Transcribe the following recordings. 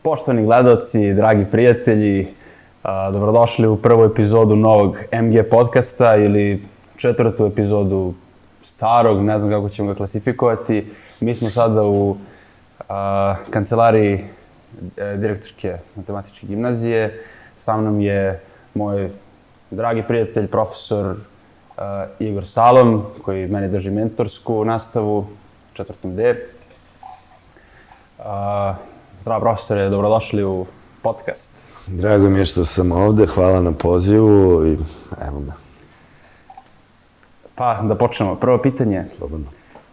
Poštovani gledalci, dragi prijatelji, dobrodošli u prvu epizodu novog MG podcasta ili četvrtu epizodu starog, ne znam kako ćemo ga klasifikovati. Mi smo sada u kancelariji direktorke matematičke gimnazije. Sa mnom je moj dragi prijatelj, profesor Igor Salom, koji meni drži mentorsku nastavu, 4. D. Zdravo profesore, dobrodošli u podcast. Drago mi je što sam ovde, hvala na pozivu i evo me. Pa, da počnemo. Prvo pitanje. Slobodno.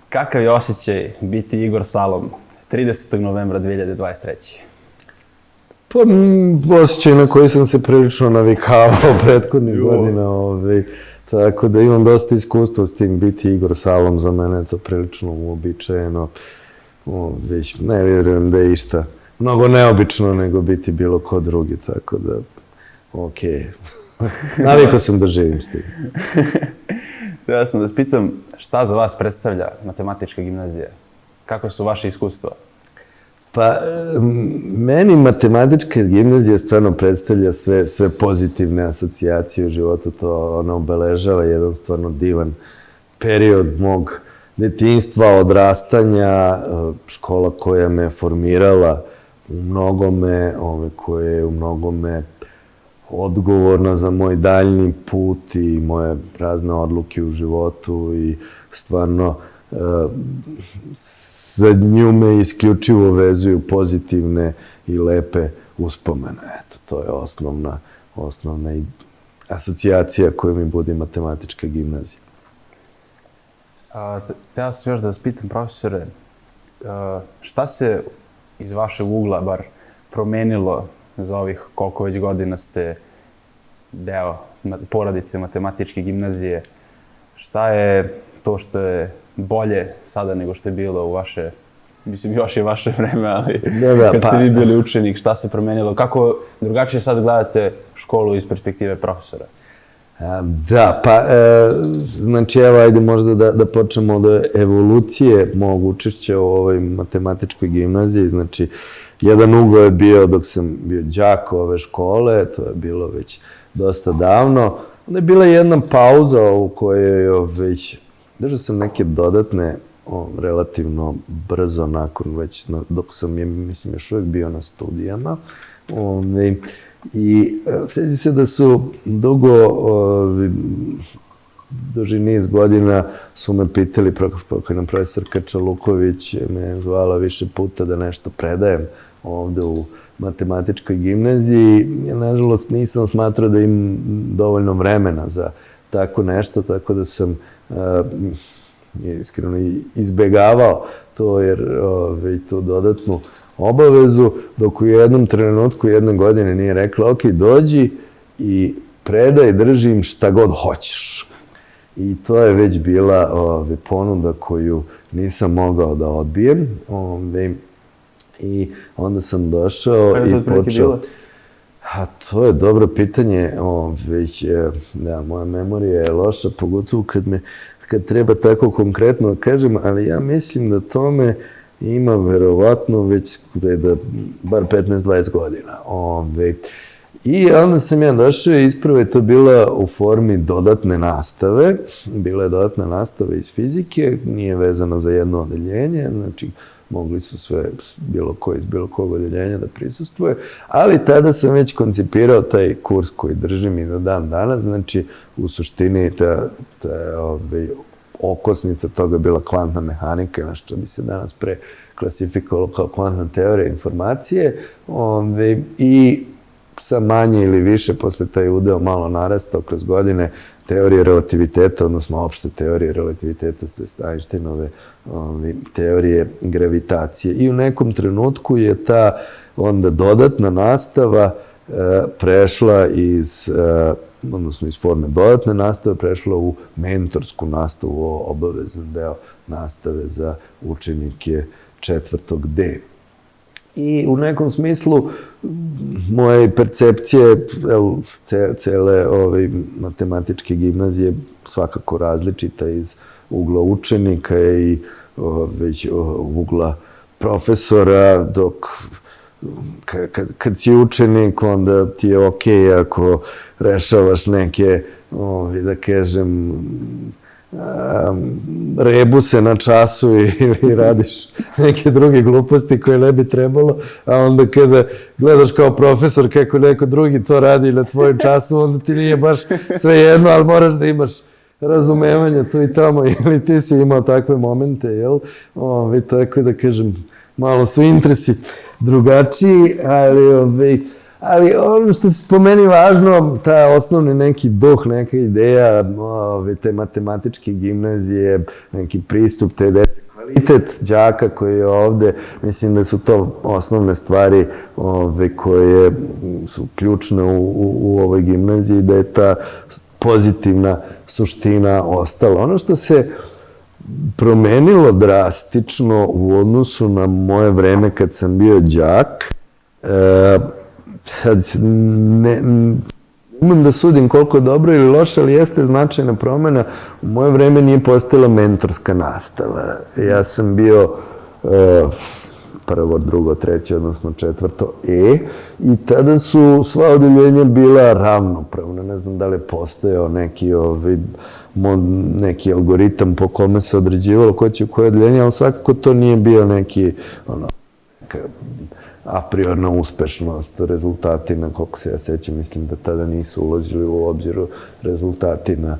Kakav je osjećaj biti Igor Salom 30. novembra 2023? Pa, osjećaj na koji sam se prilično navikavao prethodnih godina, tako da imam dosta iskustva s tim. Biti Igor Salom za mene je to prilično uobičajeno. Ne vjerujem da je išta mnogo neobično nego biti bilo ko drugi, tako da, okej. Navikao sam da živim s tim. Htio sam da vas pitam šta za vas predstavlja matematička gimnazija? Kako su vaše iskustva? Pa, meni matematička gimnazija stvarno predstavlja sve pozitivne asocijacije u životu. To ona obeležava jedan stvarno divan period mog detinjstva, odrastanja, škola koja me formirala u mnogome, koja je u mnogome odgovorna za moj daljni put i moje razne odluke u životu i stvarno za nju me isključivo vezuju pozitivne i lepe uspomene. Eto, to je osnovna asocijacija koju mi budi matematička gimnazija. Htio sam još da vas pitam, profesore, šta se iz vašeg ugla bar promenilo za ovih koliko već godina ste deo porodice matematičke gimnazije? Šta je to što je bolje sada nego što je bilo u vaše, mislim još je vaše vreme, ali kad ste vi bili učenik, šta se promenilo? Kako drugačije sad gledate školu iz perspektive profesora? Da, pa, znači evo, ajde možda da počnemo od evolucije mog učešća u ovoj matematičkoj gimnaziji. Znači, jedan ugao je bio dok sam bio đak ove škole, to je bilo već dosta davno. Onda je bila jedna pauza u kojoj već držao sam neke dodatne, relativno brzo nakon već, dok sam, mislim, još uvijek bio na studijama. I sjećam se da su duži niz godina su me pitali, pokojna profesorka Čaluković me je zvala više puta da nešto predajem ovde u matematičkoj gimnaziji. Ja, nažalost, nisam smatrao da imam dovoljno vremena za tako nešto, tako da sam iskreno izbegavao to, jer tu dodatnu obavezu, dok u jednom trenutku jedne godine nije rekla, ok, dođi i predaj, držim šta god hoćeš. I to je već bila ponuda koju nisam mogao da odbijem. I onda sam došao i počeo... To je dobro pitanje. Da, moja memorija je loša, pogotovo kad treba tako konkretno kažem, ali ja mislim da tome ima verovatno već bar 15-20 godina. I onda sam ja došao i ispravo je to bila u formi dodatne nastave. Bila je dodatna nastava iz fizike, nije vezana za jedno odeljenje, znači mogli su sve bilo ko iz bilo kog odeljenja da prisustvuje, ali tada sam već koncipirao taj kurs koji držim i do dan danas, znači u suštini okosnica toga je bila kvantna mehanika, na što bi se danas preklasifikovalo kao kvantna teorija informacije, i sa manje ili više posle taj udeo malo narastao kroz godine teorije relativiteta, odnosno opšte teorije relativiteta, to je Einsteinove teorije gravitacije. I u nekom trenutku je ta onda dodatna nastava prešla iz forme dodatne nastave, prešla u mentorsku nastavu, obavezan deo nastave za učenike 4. D. I u nekom smislu moje percepcije cele matematičke gimnazije svakako različita iz ugla učenika i već ugla profesora, dok kad si učenik, onda ti je okej ako rešavaš neke, da kažem, rebuse na času ili radiš neke druge gluposti koje ne bi trebalo, a onda kada gledaš kao profesor kako neko drugi to radi na tvojom času, onda ti nije baš sve jedno, ali moraš da imaš razumevanja tu i tamo, ili ti si imao takve momente, jel? Tako da kažem, malo su interesi drugačiji, ali ono što se po meni važno, taj osnovni neki duh, neka ideja te matematičke gimnazije, neki pristup te dece, kvalitet đaka koji je ovde, mislim da su to osnovne stvari koje su ključne u ovoj gimnaziji, da je ta pozitivna suština ostala. Ono što se promenilo drastično u odnosu na moje vreme kad sam bio đak, sad ne umem da sudim koliko dobro ili loše, ali jeste značajna promena. U moje vreme nije postojala mentorska nastava. Ja sam bio prvo, drugo, treće, odnosno četvrto E, i tada su sva odeljenja bila ravnopravna. Ne znam da li je postojao neki algoritam po kome se određivalo ko će u koje odeljenje, ali svakako to nije bio neki a priorna uspešnost, rezultati na, koliko se ja sećam, mislim da tada nisu ulazili u obziru rezultati na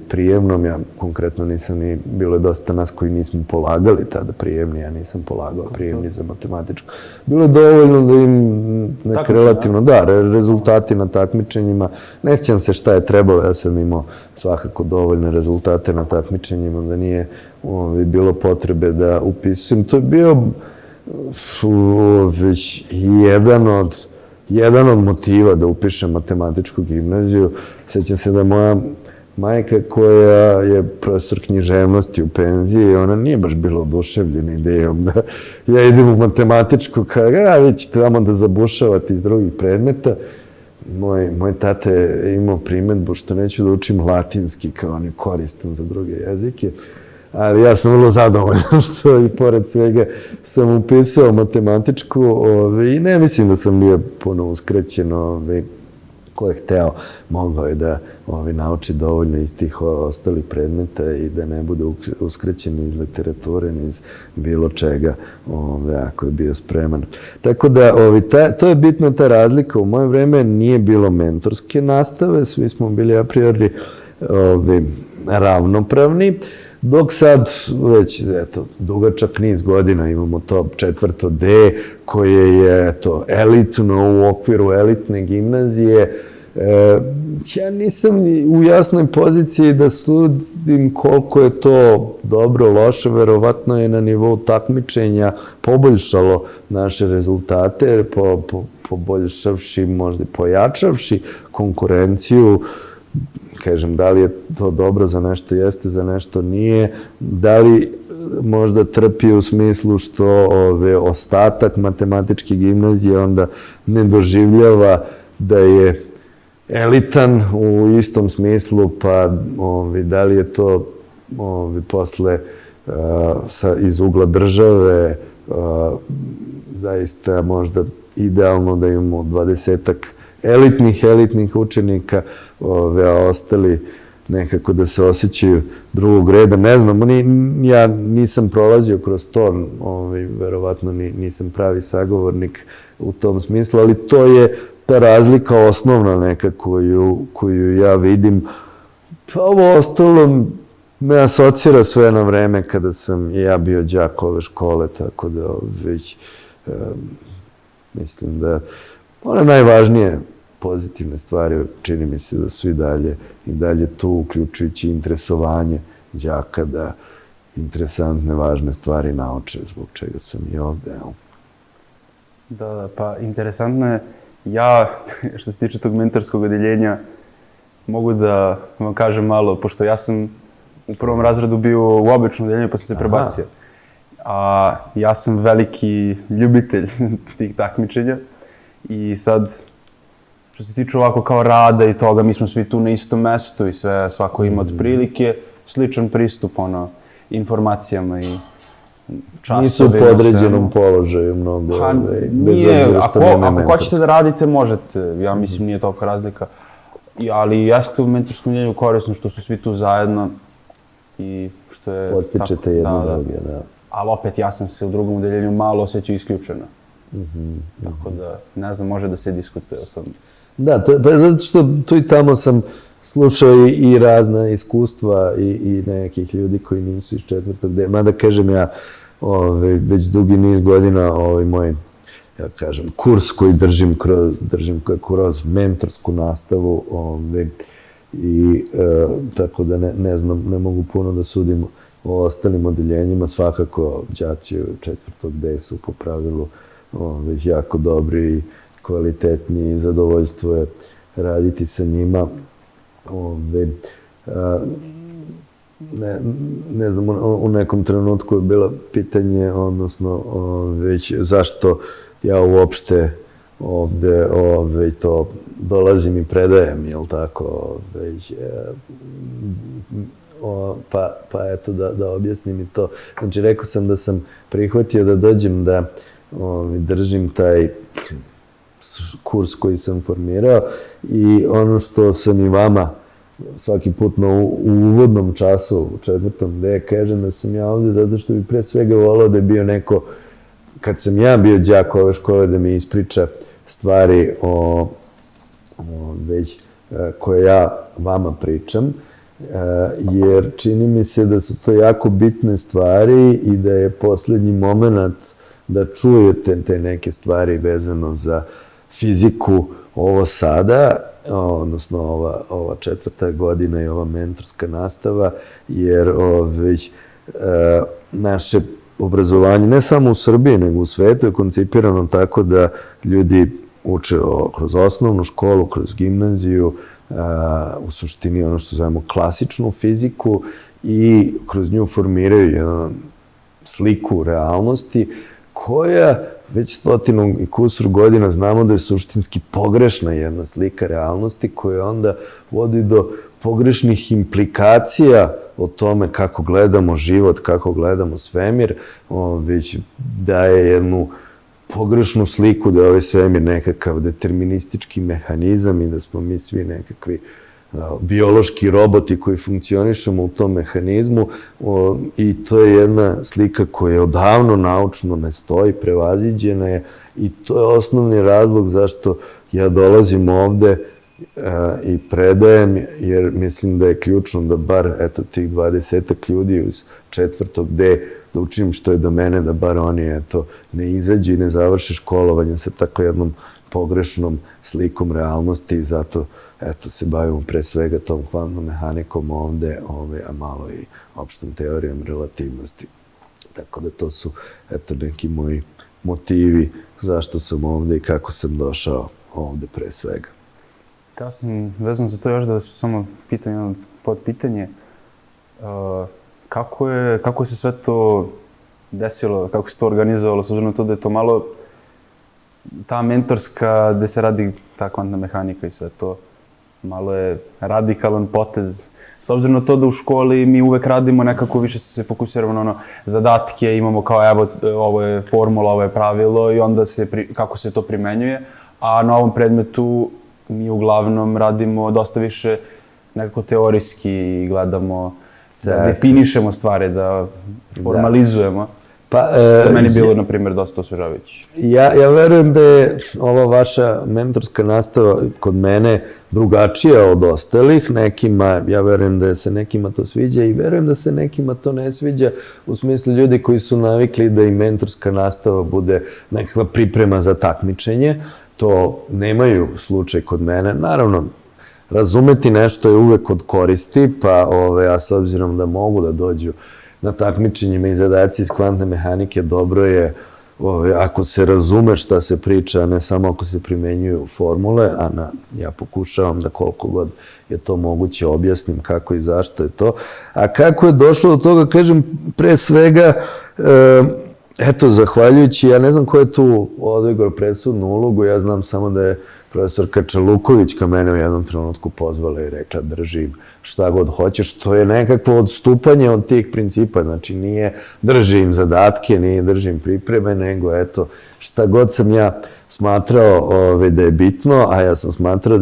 prijemnom. Ja konkretno nisam ni, bilo je dosta nas koji nismo polagali tada prijemni, ja nisam polagao prijemni za matematičku. Bilo je dovoljno da im neke relativno, da, rezultati na takmičenjima, ne sjećam se šta je trebalo, ja sam imao svakako dovoljne rezultate na takmičenjima, da nije bilo potrebe da upisujem. To je bio već jedan od motiva da upišem matematičku gimnaziju. Sjećam se da moja majka, koja je profesor književnosti u penziji, ona nije baš bila oduševljena idejom da ja idem u matematičku, vi ćete tamo da zabušavate iz drugih predmeta. Moj tata je imao primedbu što neću da učim latinski, kao on je koristan za druge jezike. Ali ja sam vrlo zadovoljan što i pored svega sam upisao matematičku i ne mislim da sam bio puno uskraćen. Ko je hteo, mogao je da nauči dovoljno iz tih ostalih predmeta i da ne bude uskraćen iz literature, ni iz bilo čega, ako je bio spreman. Tako da, to je bitno, ta razlika. U moje vreme nije bilo mentorske nastave, svi smo bili a priori ravnopravni. Dok sad, već, dugačak niz godina imamo to četvrto D, koje je, elitno u okviru elitne gimnazije. Ja nisam u jasnoj poziciji da sudim koliko je to dobro, loše, verovatno je na nivou takmičenja poboljšalo naše rezultate, poboljšavši, možda pojačavši konkurenciju. Kažem, da li je to dobro za nešto jeste, za nešto nije, da li možda trpi u smislu što ostatak matematičke gimnazije onda ne doživljava da je elitan u istom smislu, pa da li je to posle iz ugla države zaista možda idealno da imamo 20-ak elitnih učenika, a ostali nekako da se osjećaju drugog reda. Ne znam, ja nisam prolazio kroz to, verovatno nisam pravi sagovornik u tom smislu, ali to je ta razlika osnovna neka koju ja vidim. Ovo ostalo me asocira sve na vreme kada sam i ja bio đak ove škole, tako da već mislim da one najvažnije pozitivne stvari, čini mi se da su i dalje tu, uključujući interesovanje đaka da interesantne, važne stvari nauče, zbog čega sam i ovde. Da, pa interesantno je. Ja, što se tiče tog mentorskog odeljenja, mogu da vam kažem malo, pošto ja sam u prvom razredu bio u običnom odeljenju, pa sam se prebacio. A ja sam veliki ljubitelj tih takmičenja i sad, što se tiče ovako kao rada i toga, mi smo svi tu na istom mestu i svako ima otprilike sličan pristup informacijama i časovi. Nisu u podređenom položaju mnogo, bez obzira što nema mentorstva. Ako hoćete da radite, možete. Ja mislim, nije toliko razlika. Ali jeste u mentorskom deljenju korisno što su svi tu zajedno i što je... Podstičete jedno druge, da. Ali opet, ja sam se u drugom deljenju malo osjećao isključeno. Tako da, ne znam, može da se diskutuje o tom. Da, pa zato što tu i tamo sam slušao i razna iskustva i nekih ljudi koji nisu iz četvrtog dela. Mada kažem ja, već dugi niz godina moj, ja kažem, kurs koji držim kroz mentorsku nastavu i tako da ne znam, ne mogu puno da sudim o ostalim odeljenjima. Svakako, đaci četvrtog D su po pravilu jako dobri i kvalitetni i zadovoljstvo je raditi sa njima. Ne znam, u nekom trenutku je bilo pitanje, odnosno već zašto ja uopšte ovde to dolazim i predajem, jel tako? Pa eto da objasnim i to. Znači, rekao sam da sam prihvatio da dođem da držim taj kurs koji sam formirao i ono što sam i vama svaki put u uvodnom času, u četvrtom D, kažem da sam ja ovde zato što bi pre svega volao da je bio neko, kad sam ja bio đak ove škole, da mi ispriča stvari koje ja vama pričam, jer čini mi se da su to jako bitne stvari i da je poslednji moment da čujete te neke stvari vezano za fiziku ovo sada, odnosno ova četvrta godina i ova mentorska nastava, jer naše obrazovanje, ne samo u Srbiji, nego u svetu, je koncipirano tako da ljudi uče kroz osnovnu školu, kroz gimnaziju, u suštini ono što zovemo klasičnu fiziku i kroz nju formiraju jednu sliku realnosti koja već 100 i kusur godina znamo da je suštinski pogrešna jedna slika realnosti koja onda vodi do pogrešnih implikacija o tome kako gledamo život, kako gledamo svemir, već daje jednu pogrešnu sliku da je ovaj svemir nekakav deterministički mehanizam i da smo mi svi nekakvi biološki roboti koji funkcionišemo u tom mehanizmu i to je jedna slika koja odavno naučno ne stoji, prevaziđena je i to je osnovni razlog zašto ja dolazim ovde i predajem, jer mislim da je ključno da bar tih 20 ljudi uz četvrtog D da učinim što je do mene, da bar oni ne izađu i ne završe školovanje sa tako jednom pogrešnom slikom realnosti i zato se bavimo pre svega tom kvantnom mehanikom ovde, a malo i opštom teorijom relativnosti. Tako da to su neki moji motivi zašto sam ovde i kako sam došao ovde pre svega. Ja sam vezan za to još da samo pitam jedno podpitanje. Kako se sve to desilo, kako se to organizovalo, s obzirom na to da je to malo ta mentorska, gde se radi ta kvantna mehanika i sve to, malo je radikalan potez. S obzirom na to da u školi mi uvek radimo nekako, više se fokusiramo na zadatke, imamo kao evo ovo je formula, ovo je pravilo i onda kako se to primenjuje, a na ovom predmetu mi uglavnom radimo dosta više nekako teorijski i gledamo, da definišemo stvari, da formalizujemo. To meni bilo, na primjer, dosta osvežavajuće. Ja verujem da je ova vaša mentorska nastava kod mene drugačija od ostalih. Ja verujem da se nekima to sviđa i verujem da se nekima to ne sviđa, u smislu ljudi koji su navikli da i mentorska nastava bude nekakva priprema za takmičenje. To nemaju slučaj kod mene. Naravno, razumeti nešto je uvek od koristi, pa a s obzirom da mogu da dođu na takmičenjima i zadaci iz kvantne mehanike, dobro je ako se razume šta se priča, a ne samo ako se primenjuju formule, ja pokušavam da koliko god je to moguće objasnim kako i zašto je to. A kako je došlo do toga, kažem, pre svega, eto, zahvaljujući, ja ne znam ko je tu odigrao presudnu ulogu, ja znam samo da je profesorka Čalukovićka mene u jednom trenutku pozvala i rekla držim šta god hoćeš, to je nekakvo odstupanje od tih principa, znači nije držim zadatke, nije držim pripreme, nego eto, šta god sam ja smatrao da je bitno, a ja sam smatrao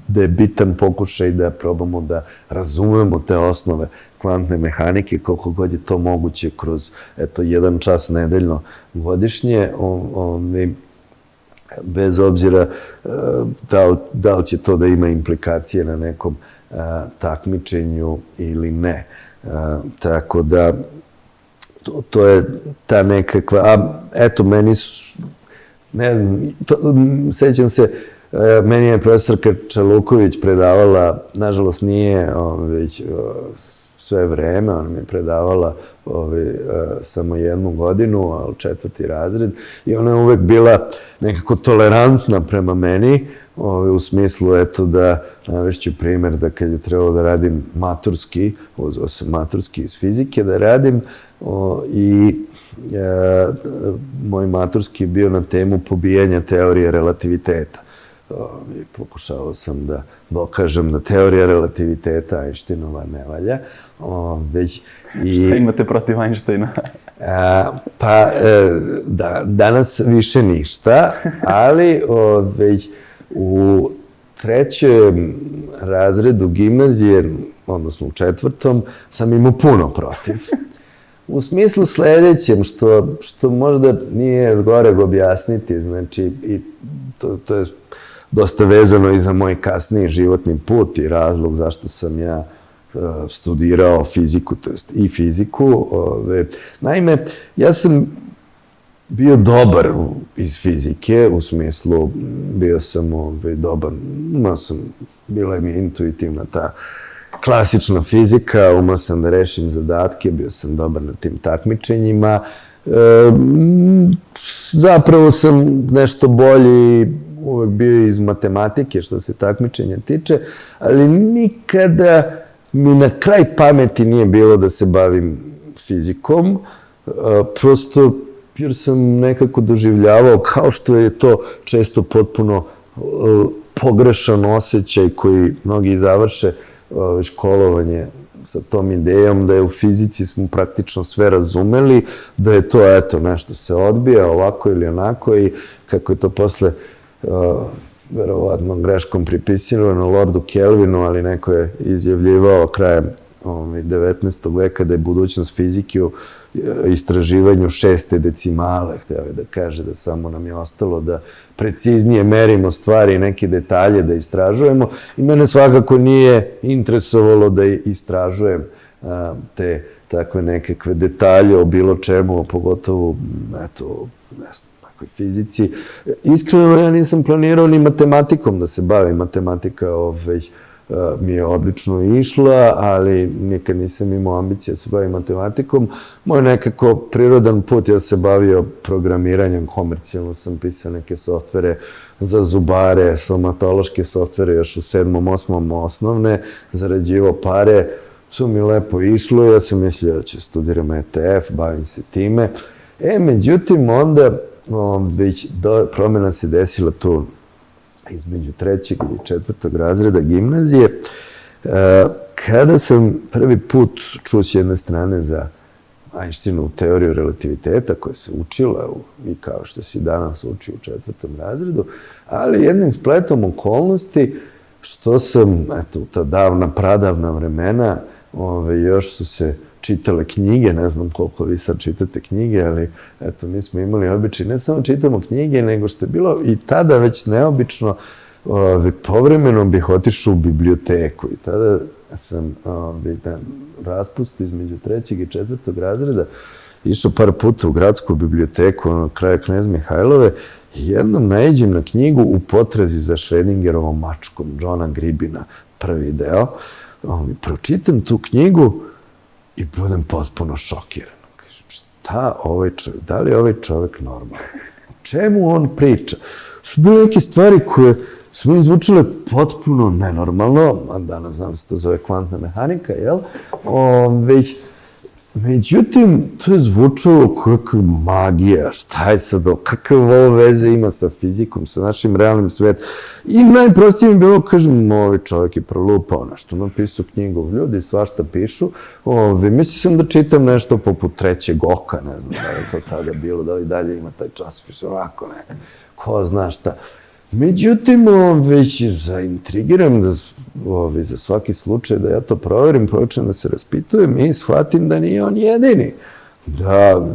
da je bitan pokušaj da probamo da razumemo te osnove kvantne mehanike, koliko god je to moguće kroz, eto, 1 čas nedeljno godišnje, bez obzira da li će to da ima implikacije na nekom takmičenju ili ne. Tako da, to je ta nekakva, a eto, meni su, ne znam, sećam se, meni je profesorka Čaluković predavala, nažalost nije već sve vreme, ona mi je predavala samo 1 godinu, ali 4. razred, i ona je uvek bila nekako tolerantna prema meni, u smislu, eto, da navešću primer da kad je trebalo da radim maturski, uzeo sam maturski iz fizike da radim, i moj maturski je bio na temu pobijanja teorije relativiteta. Pokušao sam da dokažem da teorija relativiteta Einsteinova ne valja. Šta imate protiv Einsteina? Pa, danas više ništa, ali u 3. razredu gimnazije, odnosno u 4. sam imao puno protiv. U smislu sledećem, što možda nije zgoreg objasniti, znači, i to je dosta vezano i za moj kasniji životni put i razlog zašto sam ja studirao fiziku, to jest i fiziku. Naime, ja sam bio dobar iz fizike, u smislu bio sam dobar, bila mi intuitivna ta klasična fizika, umeo sam da rešim zadatke, bio sam dobar na tim takmičenjima. Zapravo sam nešto bolji uvek bio iz matematike što se takmičenja tiče, ali nikada mi na kraj pameti nije bilo da se bavim fizikom, prosto jer sam nekako doživljavao, kao što je to često potpuno pogrešan osjećaj koji mnogi završe školovanje sa tom idejom da je u fizici smo praktično sve razumeli, da je to, eto, nešto se odbija ovako ili onako, i kako je to posle verovatno greškom pripisivano Lordu Kelvinu, ali neko je izjavljivao krajem 19. veka da je budućnost fizike u istraživanju 6. decimale. Hteo je da kaže da samo nam je ostalo da preciznije merimo stvari i neke detalje da istražujemo, i mene svakako nije interesovalo da istražujem te takve nekakve detalje o bilo čemu, pogotovo, eto, ne znam, takvoj fizici. Iskreno, ja nisam planirao ni matematikom da se bavim. Matematika mi je odlično išla, ali nikad nisam imao ambicije da se bavim matematikom. Moj nekako prirodan put, ja se bavio programiranjem, komercijalno sam pisao neke softvere za zubare, stomatološke softvere još u 7. 8. osnovne, zarađivao pare, su mi lepo išlo, ja sam mislio da ću studiram ETF, bavim se time. Međutim, onda već promjena se desila tu između 3. i 4. razreda gimnazije, kada sam prvi put čuo s jedne strane za Einsteinovu teoriju relativiteta koja se učila i kao što se danas uči u 4. razredu, ali jednim spletom okolnosti što sam, eto, u ta davna, pradavna vremena, još su se čitale knjige, ne znam koliko vi sad čitate knjige, ali eto, mi smo imali običaj, ne samo čitamo knjige, nego što je bilo i tada već neobično, povremeno bih otišao u biblioteku, i tada sam na raspustu između 3. i 4. razreda išao par puta u gradsku biblioteku na kraju Knez Mihajlove i jednom naiđem na knjigu U potrazi za Schrödingerovom mačkom, Johna Gribina, prvi deo. Pročitam tu knjigu i budem potpuno šokiran. Šta ovaj čovjek, da li je ovaj čovjek normalan? Čemu on priča? Su bile neke stvari koje su mi zvučile potpuno nenormalno, a danas znam se to zove kvantna mehanika, jel? Međutim, to je zvučalo kakva magija, šta je sad ovo, kakve ovo veze ima sa fizikom, sa našim realnim svetom. I najprostije mi je bilo, kažem, ovaj čovjek je prolupao nešto, napisao knjigu, ljudi svašta pišu, mislio sam da čitam nešto poput Trećeg oka, ne znam da je to tada bilo, da li dalje ima taj časopis, ovako neka, ko zna šta. Međutim, već zaintrigiram da za svaki slučaj da ja to proverim, počnem da se raspitujem i shvatim da nije on jedini. Da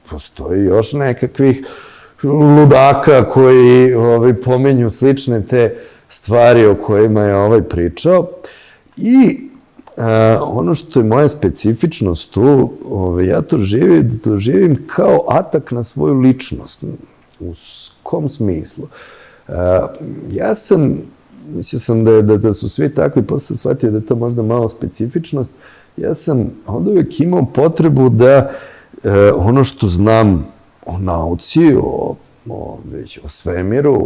postoji još nekakvih ludaka koji pomenju slične te stvari o kojima je pričao. I ono što je moja specifičnost tu, ja to živim kao atak na svoju ličnost. U kom smislu? Mislio sam da su svi takvi, posle shvatio da je to možda malo specifičnost. Ja sam od uvijek imao potrebu da ono što znam o nauci, o svemiru,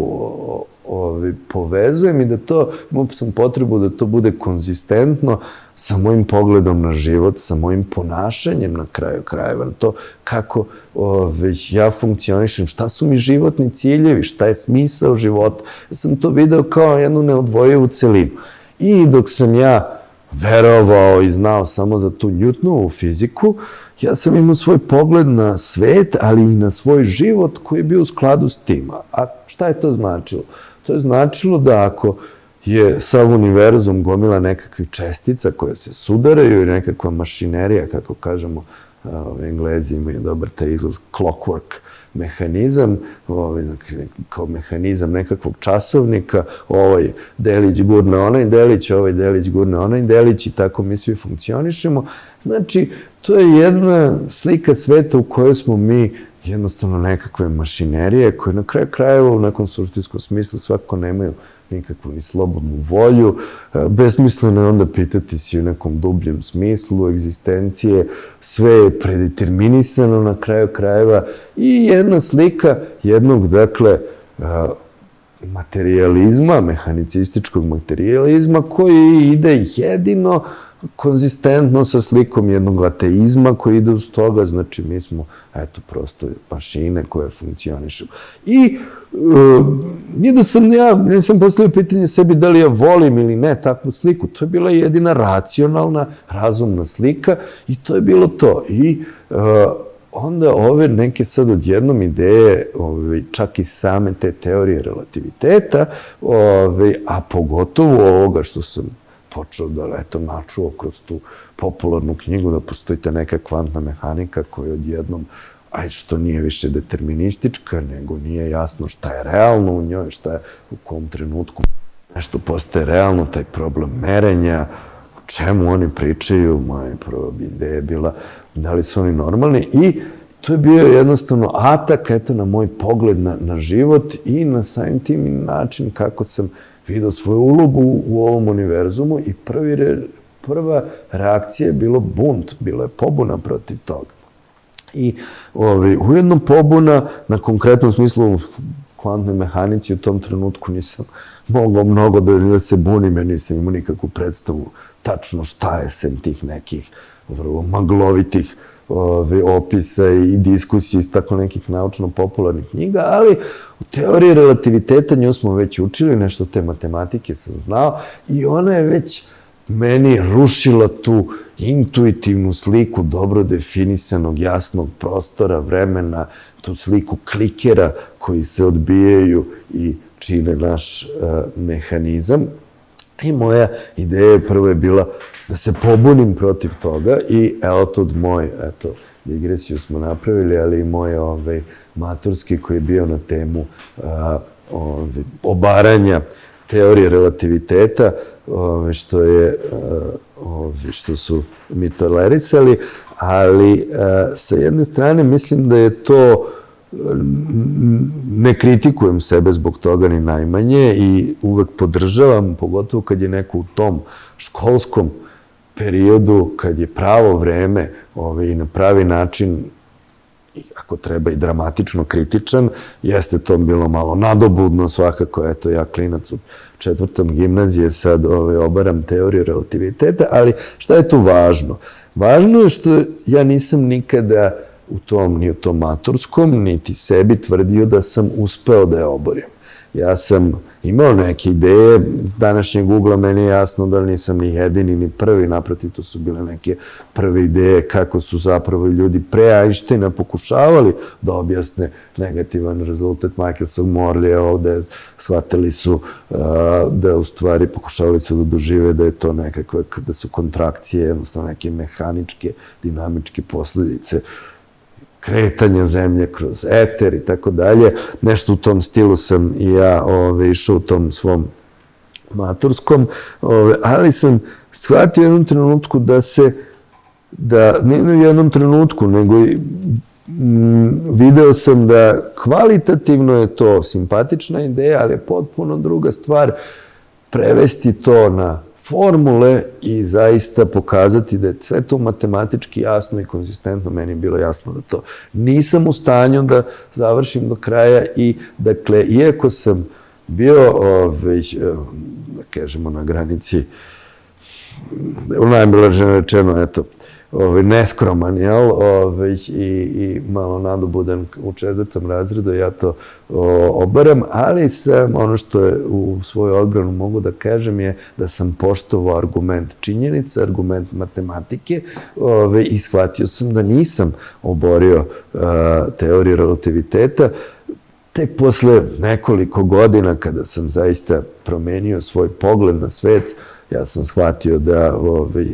povezujem i da to, imao sam potrebu da to bude konzistentno sa mojim pogledom na život, sa mojim ponašanjem na kraju krajeva, na to kako ja funkcionišem, šta su mi životni ciljevi, šta je smisao života. Ja sam to video kao jednu neodvojivu celinu. I dok sam ja verovao i znao samo za tu Newtonovu fiziku, ja sam imao svoj pogled na svet, ali i na svoj život koji je bio u skladu s tim. A šta je to značilo? To je značilo da ako je sav univerzum gomila nekakvih čestica koje se sudaraju i nekakva mašinerija, kako kažemo, Englezi imaju dobar taj izgled, clockwork mehanizam, kao mehanizam nekakvog časovnika, ovaj delić gurne onaj delić, ovaj delić gurne onaj delić i tako mi svi funkcionišemo. Znači, to je jedna slika sveta u kojoj smo mi jednostavno nekakve mašinerije koje na kraju krajeva u nekom suštinskom smislu svakako nemaju nikakvu ni slobodnu volju. Besmisleno je onda pitati si u nekom dubljem smislu egzistencije. Sve je predeterminisano na kraju krajeva i jedna slika jednog, dakle, materijalizma, mehanicističkog materijalizma koji ide jedino konzistentno sa slikom jednog ateizma koji ide uz toga, znači mi smo, eto, prosto mašine koje funkcionišu. I nije da sam nisam postavio pitanje sebi da li ja volim ili ne takvu sliku, to je bila jedina racionalna, razumna slika i to je bilo to. I onda ove neke sad odjednom ideje, čak i same te teorije relativiteta, a pogotovo ovoga što sam počeo da, eto, načuo kroz tu popularnu knjigu da postoji ta neka kvantna mehanika koja odjednom, što nije više deterministička, nego nije jasno šta je realno u njoj, šta je u kom trenutku nešto postaje realno, taj problem merenja, o čemu oni pričaju, moja prva ideja je bila da li su oni normalni i to je bio jednostavno atak, eto, na moj pogled na život i na samim tim način kako sam vidio svoju ulogu u ovom univerzumu i prva reakcija je bilo bunt, bilo je pobuna protiv toga. I ujedno pobuna, na konkretnom smislu kvantnoj mehanici u tom trenutku nisam mogao mnogo da se bunim, jer nisam imao nikakvu predstavu tačno šta je sem tih nekih vrlo maglovitih opisa i diskusije iz tako nekih naučno-popularnih knjiga, ali u teoriji relativiteta nju smo već učili, nešto te matematike sam znao i ona je već meni rušila tu intuitivnu sliku dobro definisanog, jasnog prostora, vremena, tu sliku klikera koji se odbijaju i čine naš mehanizam. I moja ideja prvo je bila da se pobunim protiv toga i evo to od moj, eto, digresiju smo napravili, ali i moj maturski koji je bio na temu obaranja teorije relativiteta, što su mi tolerisali, ali sa jedne strane mislim da je to, ne kritikujem sebe zbog toga ni najmanje i uvek podržavam, pogotovo kad je neko u tom školskom periodu, kad je pravo vreme i na pravi način, ako treba i dramatično kritičan, jeste to bilo malo nadobudno svakako, eto ja klinac u 4. gimnazije sad obaram teoriju relativiteta, ali šta je tu važno? Važno je što ja nisam nikada ni u tom maturskom, niti sebi tvrdio da sam uspeo da je oborim. Ja sam imao neke ideje, s današnjeg ugla meni je jasno da nisam ni jedini, ni prvi, naprotiv, to su bile neke prve ideje kako su zapravo ljudi pre Einsteina pokušavali da objasne negativan rezultat Michelsovog Morleya ovde, shvatili su da u stvari pokušavali su da dožive da je to nekakve, da su kontrakcije, jednostavno neke mehaničke, dinamičke posledice kretanja zemlje kroz eter i tako dalje. Nešto u tom stilu sam i ja išao u tom svom maturskom, ali sam shvatio u jednom trenutku ne u jednom trenutku, nego video sam da kvalitativno je to simpatična ideja, ali je potpuno druga stvar prevesti to na formule i zaista pokazati da je sve to matematički jasno i konzistentno. Meni je bilo jasno da to nisam u stanju da završim do kraja i, dakle, iako sam bio, da kažemo, na granici, u najblaže rečeno, eto, neskroman, jel, i malo nadobudan u 4. razredu, ja to obaram, ali sam, ono što je u svoju odbranu mogu da kažem je da sam poštovao argument činjenica, argument matematike i shvatio sam da nisam oborio teoriju relativiteta. Tek posle nekoliko godina, kada sam zaista promenio svoj pogled na svet, ja sam shvatio da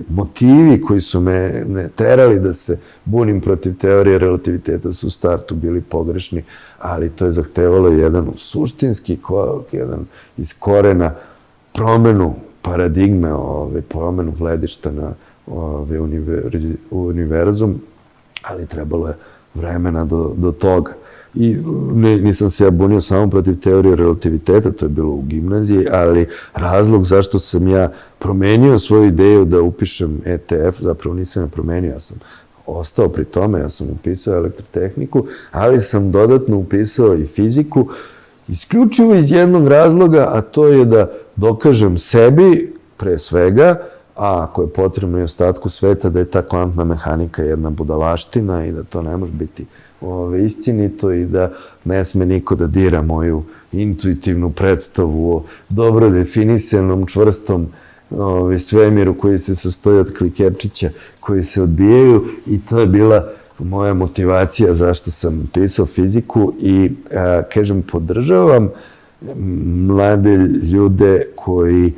motivi koji su me terali da se bunim protiv teorije relativiteta su u startu bili pogrešni, ali to je zahtevalo jedan suštinski korak, jedan iz korena promenu paradigme, promenu gledišta na univerzum, ali trebalo je vremena do toga. I nisam se ja bunio samo protiv teorije relativiteta, to je bilo u gimnaziji, ali razlog zašto sam ja promenio svoju ideju da upišem ETF, zapravo nisam je promenio, ja sam ostao pri tome, ja sam upisao elektrotehniku, ali sam dodatno upisao i fiziku, isključivo iz jednog razloga, a to je da dokažem sebi, pre svega, a ako je potrebno i ostatku sveta, da je ta kvantna mehanika jedna budalaština i da to ne može biti istinito i da ne sme niko da dira moju intuitivnu predstavu o dobro definisanom, čvrstom svemiru koji se sastoji od klikerčića koji se odbijaju i to je bila moja motivacija zašto sam pisao fiziku i, kažem, podržavam mlade ljude koji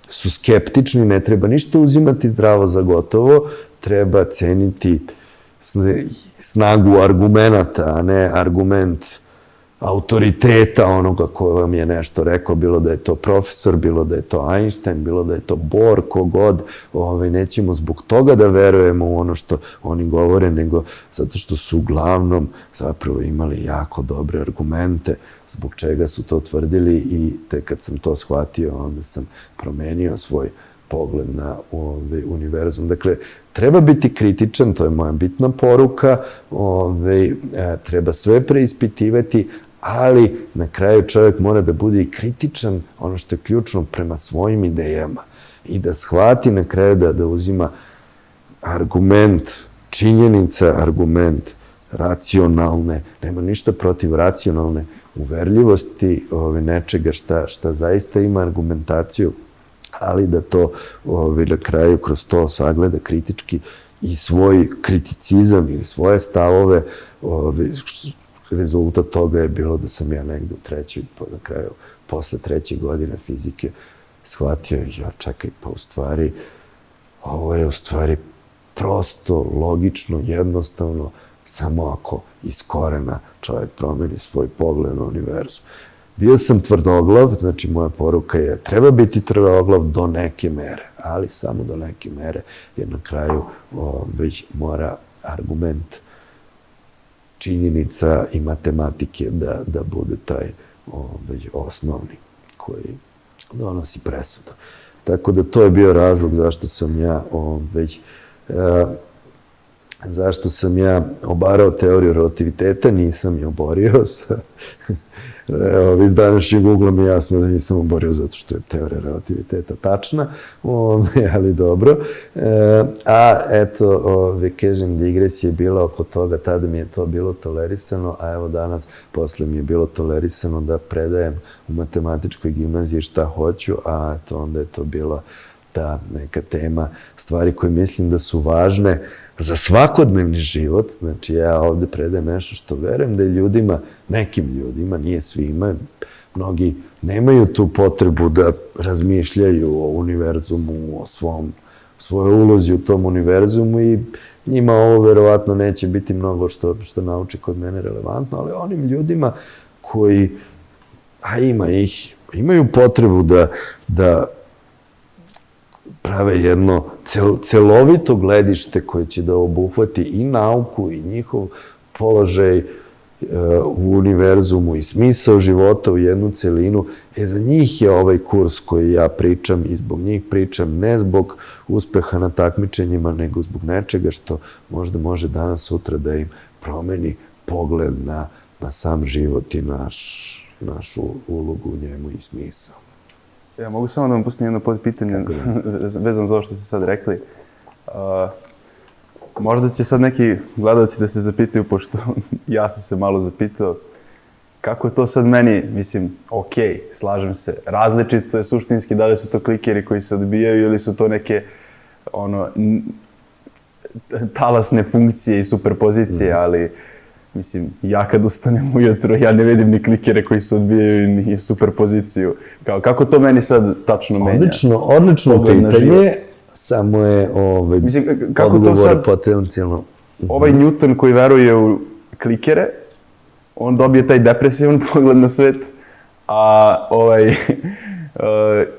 su skeptični, ne treba ništa uzimati zdravo za gotovo, treba ceniti snagu argumenta, a ne argument autoriteta onoga ko vam je nešto rekao, bilo da je to profesor, bilo da je to Einstein, bilo da je to Bohr, kogod, nećemo zbog toga da verujemo u ono što oni govore, nego zato što su uglavnom zapravo imali jako dobre argumente zbog čega su to tvrdili i tek kad sam to shvatio, onda sam promenio svoj pogled na univerzum. Dakle, treba biti kritičan, to je moja bitna poruka, treba sve preispitivati, ali na kraju čovjek mora da bude i kritičan, ono što je ključno, prema svojim idejama i da shvati na kraju da uzima argument činjenica, argument racionalne, nema ništa protiv racionalne uverljivosti nečega šta zaista ima argumentaciju, ali da to na kraju kroz to sagleda kritički i svoj kriticizam ili svoje stavove. Rezultat toga je bilo da sam ja negde u trećoj, na kraju, posle 3. godine fizike, shvatio, ja čekaj, pa u stvari, ovo je u stvari prosto, logično, jednostavno, samo ako iz korena čovjek promeni svoj pogled na univerzum. Bio sam tvrdoglav, znači moja poruka je treba biti tvrdoglav do neke mere, ali samo do neke mere, jer na kraju već mora argument činjenica i matematike da bude taj osnovni koji donosi presudu. Tako da to je bio razlog zašto sam ja zašto sam ja obarao teoriju relativiteta, nisam je oborio sa... Iz današnjeg ugla mi je jasno da nisam oborio zato što je teorija relativiteta tačna, ali dobro. A eto, kažem, digresija je bila oko toga, tada mi je to bilo tolerisano, a evo danas, posle mi je bilo tolerisano da predajem u matematičkoj gimnaziji šta hoću, a eto, onda je to bila ta neka tema, stvari koje mislim da su važne za svakodnevni život. Znači, ja ovde predajem nešto što verujem da je ljudima, nekim ljudima, nije svima, mnogi nemaju tu potrebu da razmišljaju o univerzumu, o svojoj ulozi u tom univerzumu i njima ovo verovatno neće biti mnogo što nauči kod mene relevantno, ali onim ljudima koji, a ima ih, imaju potrebu da prave jedno celovito gledište koje će da obuhvati i nauku i njihov položaj u univerzumu i smisao života u jednu celinu. Za njih je ovaj kurs koji ja pričam i zbog njih pričam, ne zbog uspeha na takmičenjima, nego zbog nečega što možda može danas, sutra da im promeni pogled na sam život i našu ulogu u njemu i smisao. Ja mogu samo da vam pustim jedno podpitanje vezano za ovo što ste sad rekli. Možda će sad neki gledalci da se zapitaju, pošto ja sam se malo zapitao, kako je to sad meni, mislim, okej, slažem se, različito je suštinski, da li su to klikeri koji se odbijaju ili su to neke, talasne funkcije i superpozicije, ali, mislim, ja kad ustanem ujutro, ja ne vidim ni klikere koji se odbijaju ni superpoziciju. Kako to meni sad tačno menja? Odlično pitanje, samo je odgovor potencijalno. Ovaj Newton koji veruje u klikere, on dobije taj depresivan pogled na svet, a ovaj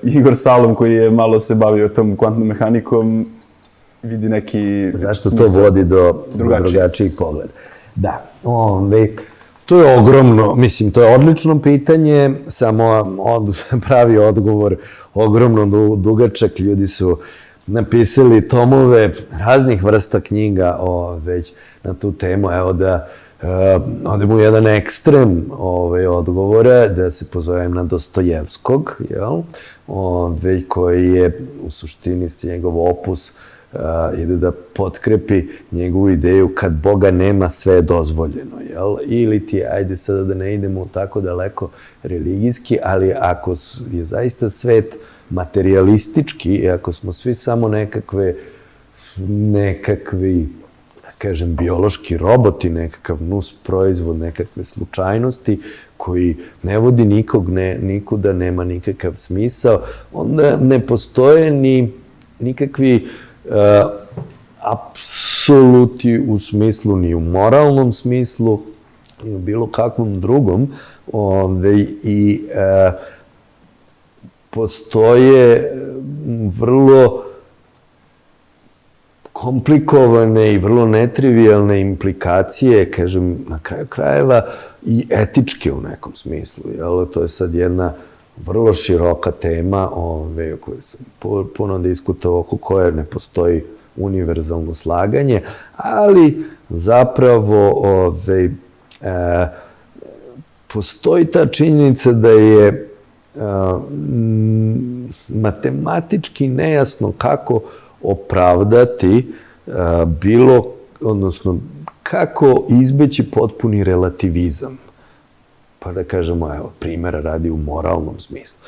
Igor Salom koji je malo se bavio tom kvantnom mehanikom, vidi neki... Zašto to vodi do drugačijih pogleda? Da, to je ogromno, mislim, to je odlično pitanje, samo pravi odgovor, ogromno dugačak, ljudi su napisali tomove raznih vrsta knjiga već na tu temu, evo da odemo u jedan ekstrem odgovora, da se pozovem na Dostojevskog, koji je u suštini njegov opus ide da potkrepi njegovu ideju kad Boga nema, sve je dozvoljeno, jel? Ili ti, ajde sada da ne idemo tako daleko religijski, ali ako je zaista svet materialistički i ako smo svi samo nekakvi, da kažem, biološki roboti, nekakav nus proizvod, nekakve slučajnosti koji ne vodi nikuda, nema nikakav smisao, onda ne postoje ni nikakvi apsoluti u smislu, ni u moralnom smislu, ni u bilo kakvom drugom. I postoje vrlo komplikovane i vrlo netrivijalne implikacije, kažem, na kraju krajeva i etičke u nekom smislu. To je sad jedna vrlo široka tema o kojoj sam puno diskutovao, oko koje ne postoji univerzalno slaganje, ali zapravo postoji ta činjenica da je matematički nejasno kako opravdati odnosno kako izbeći potpuni relativizam. Pa da kažemo, evo, primjera radi u moralnom smislu.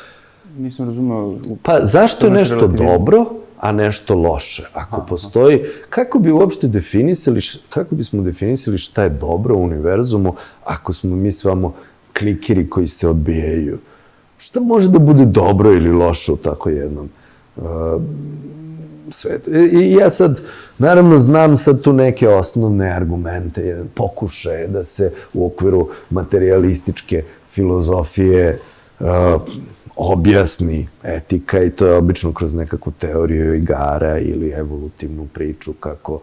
Nisam razumeo... Pa zašto je nešto dobro, a nešto loše? Ako postoji, kako bismo definisali šta je dobro u univerzumu ako smo mi svamo klikeri koji se odbijaju? Šta može da bude dobro ili loše u tako jednom svetu? I ja sad, naravno, znam sad tu neke osnovne argumente, pokušaje da se u okviru materialističke filozofije objasni etika i to je obično kroz nekakvu teoriju igara ili evolutivnu priču kako,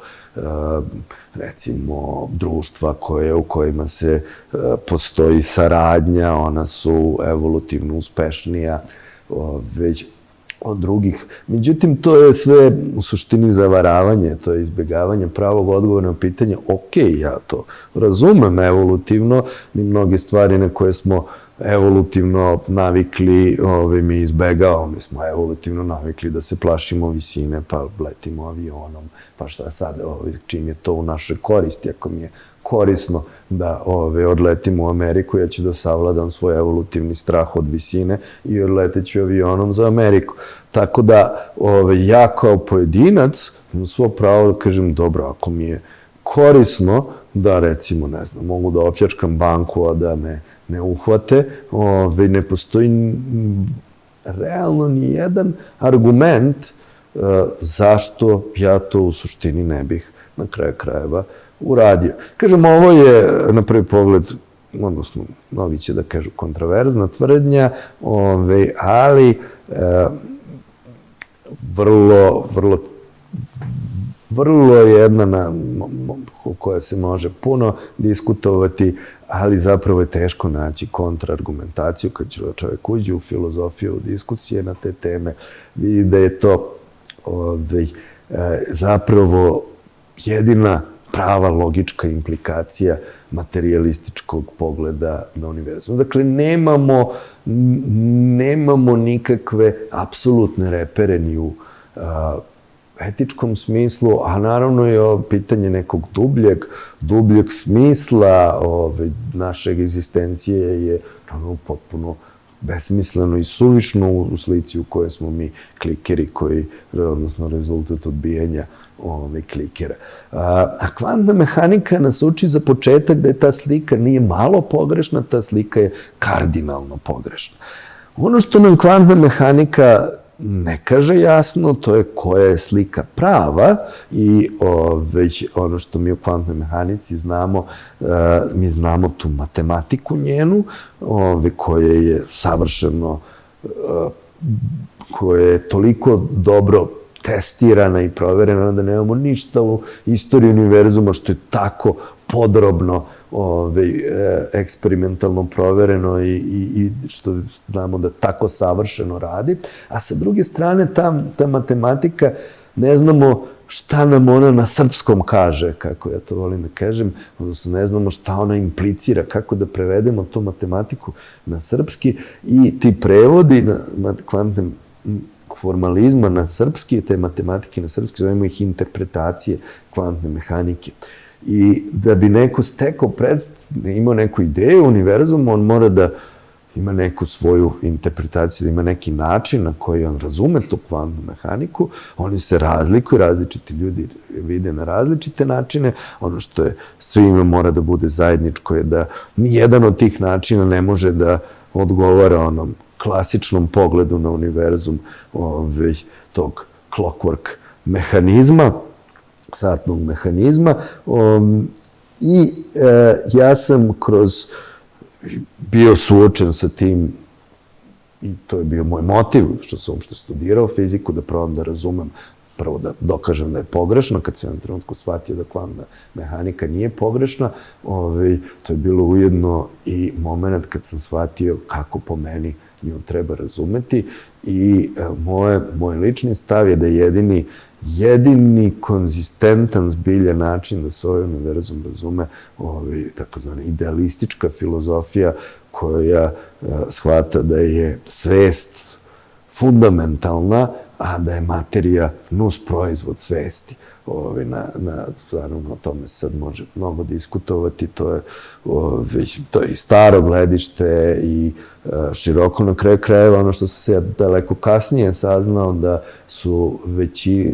recimo, društva u kojima se postoji saradnja, ona su evolutivno uspešnija, od drugih. Međutim, to je sve u suštini zavaravanje, to je izbjegavanje pravog odgovora na pitanje, ok, ja to razumem evolutivno, ni mnoge stvari na koje smo evolutivno navikli, mi izbegao, mi smo evolutivno navikli da se plašimo visine, pa letimo avionom, pa šta sad, čim je to u našoj koristi, ako mi je korisno da odletim u Ameriku, ja ću da savladam svoj evolutivni strah od visine i odleteću avionom za Ameriku. Tako da ja kao pojedinac imam svo pravo da kažem, dobro, ako mi je korisno da recimo, ne znam, mogu da opljačkam banku, a da me ne uhvate, ne postoji realno ni jedan argument zašto ja to u suštini ne bih na kraju krajeva uradio. Kažem, ovo je na prvi pogled, odnosno, mnogi će da kažu kontraverzna tvrdnja, ali vrlo jedna o kojoj se može puno diskutovati, ali zapravo je teško naći kontraargumentaciju kad čovjek uđe u filozofiju, u diskusije na te teme, vidi da je to zapravo jedina prava logička implikacija materijalističkog pogleda na univerzum. Dakle, nemamo nikakve apsolutne repere ni u etičkom smislu, a naravno je ovo pitanje nekog dubljeg smisla naše egzistencije je potpuno besmisleno i suvišno u slici u kojoj smo mi klikeri, odnosno rezultat odbijanja klikera. A kvantna mehanika nas uči za početak da je ta slika nije malo pogrešna, ta slika je kardinalno pogrešna. Ono što nam kvantna mehanika ne kaže jasno, to je koja je slika prava i već ono što mi u kvantnoj mehanici znamo, mi znamo tu matematiku njenu, koja je savršeno, koja je toliko dobro testirana i proverena da nemamo ništa u istoriji univerzuma što je tako podrobno eksperimentalno provereno i što znamo da tako savršeno radi. A sa druge strane, ta matematika, ne znamo šta nam ona na srpskom kaže, kako ja to volim da kažem, odnosno ne znamo šta ona implicira, kako da prevedemo tu matematiku na srpski i ti prevodi kvantne formalizma na srpski, te matematike na srpski, zovemo ih interpretacije kvantne mehanike. I da bi neko stekao imao neku ideju univerzuma, on mora da ima neku svoju interpretaciju, da ima neki način na koji on razume tu kvantnu mehaniku. Oni se razlikuju, različiti ljudi vide na različite načine. Ono što je svima mora da bude zajedničko je da nijedan od tih načina ne može da odgovara onom klasičnom pogledu na univerzum tog clockwork mehanizma, satnog mehanizma. I ja sam bio suočen sa tim, i to je bio moj motiv što sam uopšte studirao fiziku, da probam da razumem, prvo da dokažem da je pogrešna, kad sam u jednom trenutku shvatio da kvantna mehanika nije pogrešna, to je bilo ujedno i moment kad sam shvatio kako po meni nju treba razumeti i moj lični stav je da jedini konzistentan zbilja način da se ovaj univerzum razume, takozvana idealistička filozofija koja shvata da je svest fundamentalna, a da je materija nus proizvod svesti. Naravno, o tome sad može mnogo diskutovati, to je i staro gledište i široko na kraju krajeva. Ono što sam se daleko kasnije saznao da su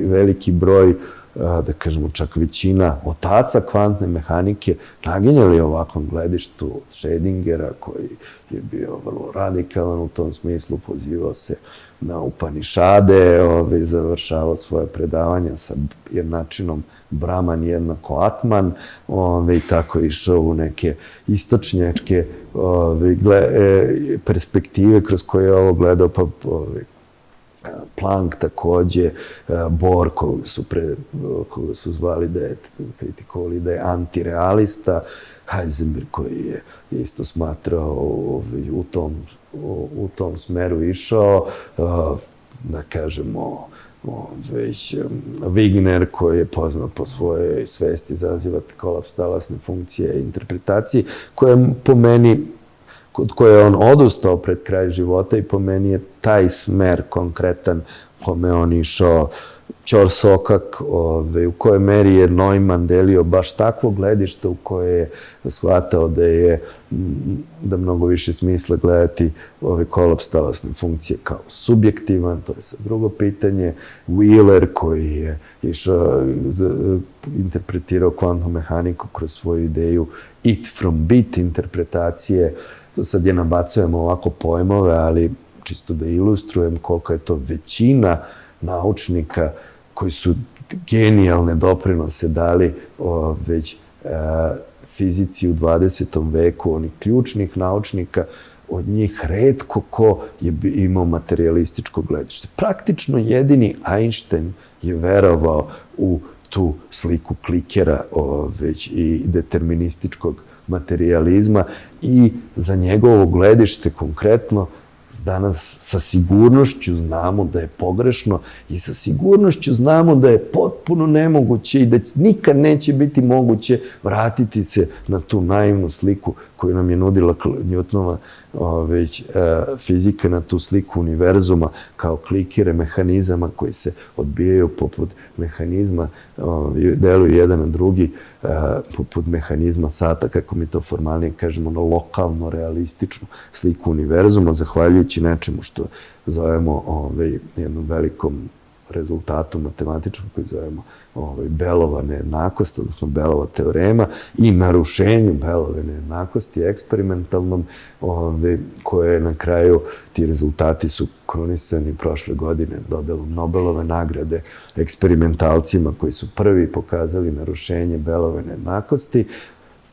veliki broj, da kažemo čak većina otaca kvantne mehanike naginjali ovakvom gledištu Schrödingera, koji je bio vrlo radikalan u tom smislu, pozivao se na Upanišade, završavao svoje predavanja sa jednačinom Brahman jednako Atman, i tako išao u neke istočnjačke perspektive kroz koje je ovo gledao, pa Planck takođe, Bohr, koga su zvali da je, kritikovali da je antirealista, Heisenberg koji je isto smatrao u tom smeru išao, da kažemo, već Wigner, koji je poznat po svojoj svesti izazivati kolaps talasne funkcije i interpretacije, koja po meni, kod koje je on odustao pred kraj života i po meni je taj smer konkretan kome on išao, Ćor Sokak, u kojoj meri je Neumann delio baš takvo gledište u koje je shvatao da mnogo više smisla gledati kolaps talasne funkcije kao subjektivan, to je sad drugo pitanje. Wheeler, koji je išao, interpretirao kvantnu mehaniku kroz svoju ideju it from bit interpretacije, to sad je nabacujemo ovako pojmove, ali čisto da ilustrujem koliko je to većina naučnika koji su genijalne doprinose dali već fizici u 20. veku, onih ključnih naučnika, od njih retko ko je imao materialističko gledište. Praktično jedini Einstein je verovao u tu sliku klikera i determinističkog materializma i za njegovo gledište konkretno danas sa sigurnošću znamo da je pogrešno i sa sigurnošću znamo da je potpuno nemoguće i da nikad neće biti moguće vratiti se na tu naivnu sliku koju nam je nudila Newtonova fizika, na tu sliku univerzuma kao klikere mehanizama koji se odbijaju poput mehanizma, deluju jedan na drugi, poput mehanizma sata, kako mi to formalnije kažemo, na lokalno realističnu sliku univerzuma, zahvaljujući nečemu što zovemo jednom velikom rezultatu matematičkom koji zovemo Bellova nejednakost, odnosno Bellova teorema i narušenju Bellove nejednakosti eksperimentalnom, koje na kraju ti rezultati su krunisani prošle godine dodelom Nobelove nagrade eksperimentalcima koji su prvi pokazali narušenje Bellove nejednakosti.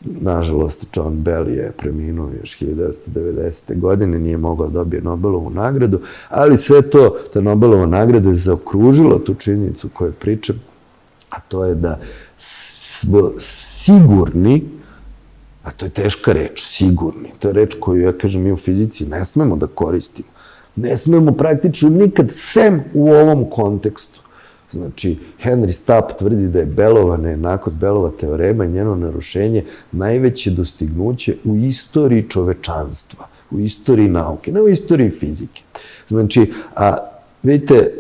Nažalost, John Bell je preminuo još 1990. godine, nije mogao da dobije Nobelovu nagradu, ali sve to, ta Nobelova nagrada je zaokružila tu činjenicu koju pričam, a to je da smo sigurni, a to je teška reč, sigurni, to je reč koju, ja kažem, mi u fizici ne smemo da koristimo. Ne smemo praktično nikad, sem u ovom kontekstu. Znači, Henry Stapp tvrdi da je Bellova nejednakost, Bellova teorema i njeno narušenje najveće dostignuće u istoriji čovečanstva, u istoriji nauke, ne u istoriji fizike. Znači, a vidite,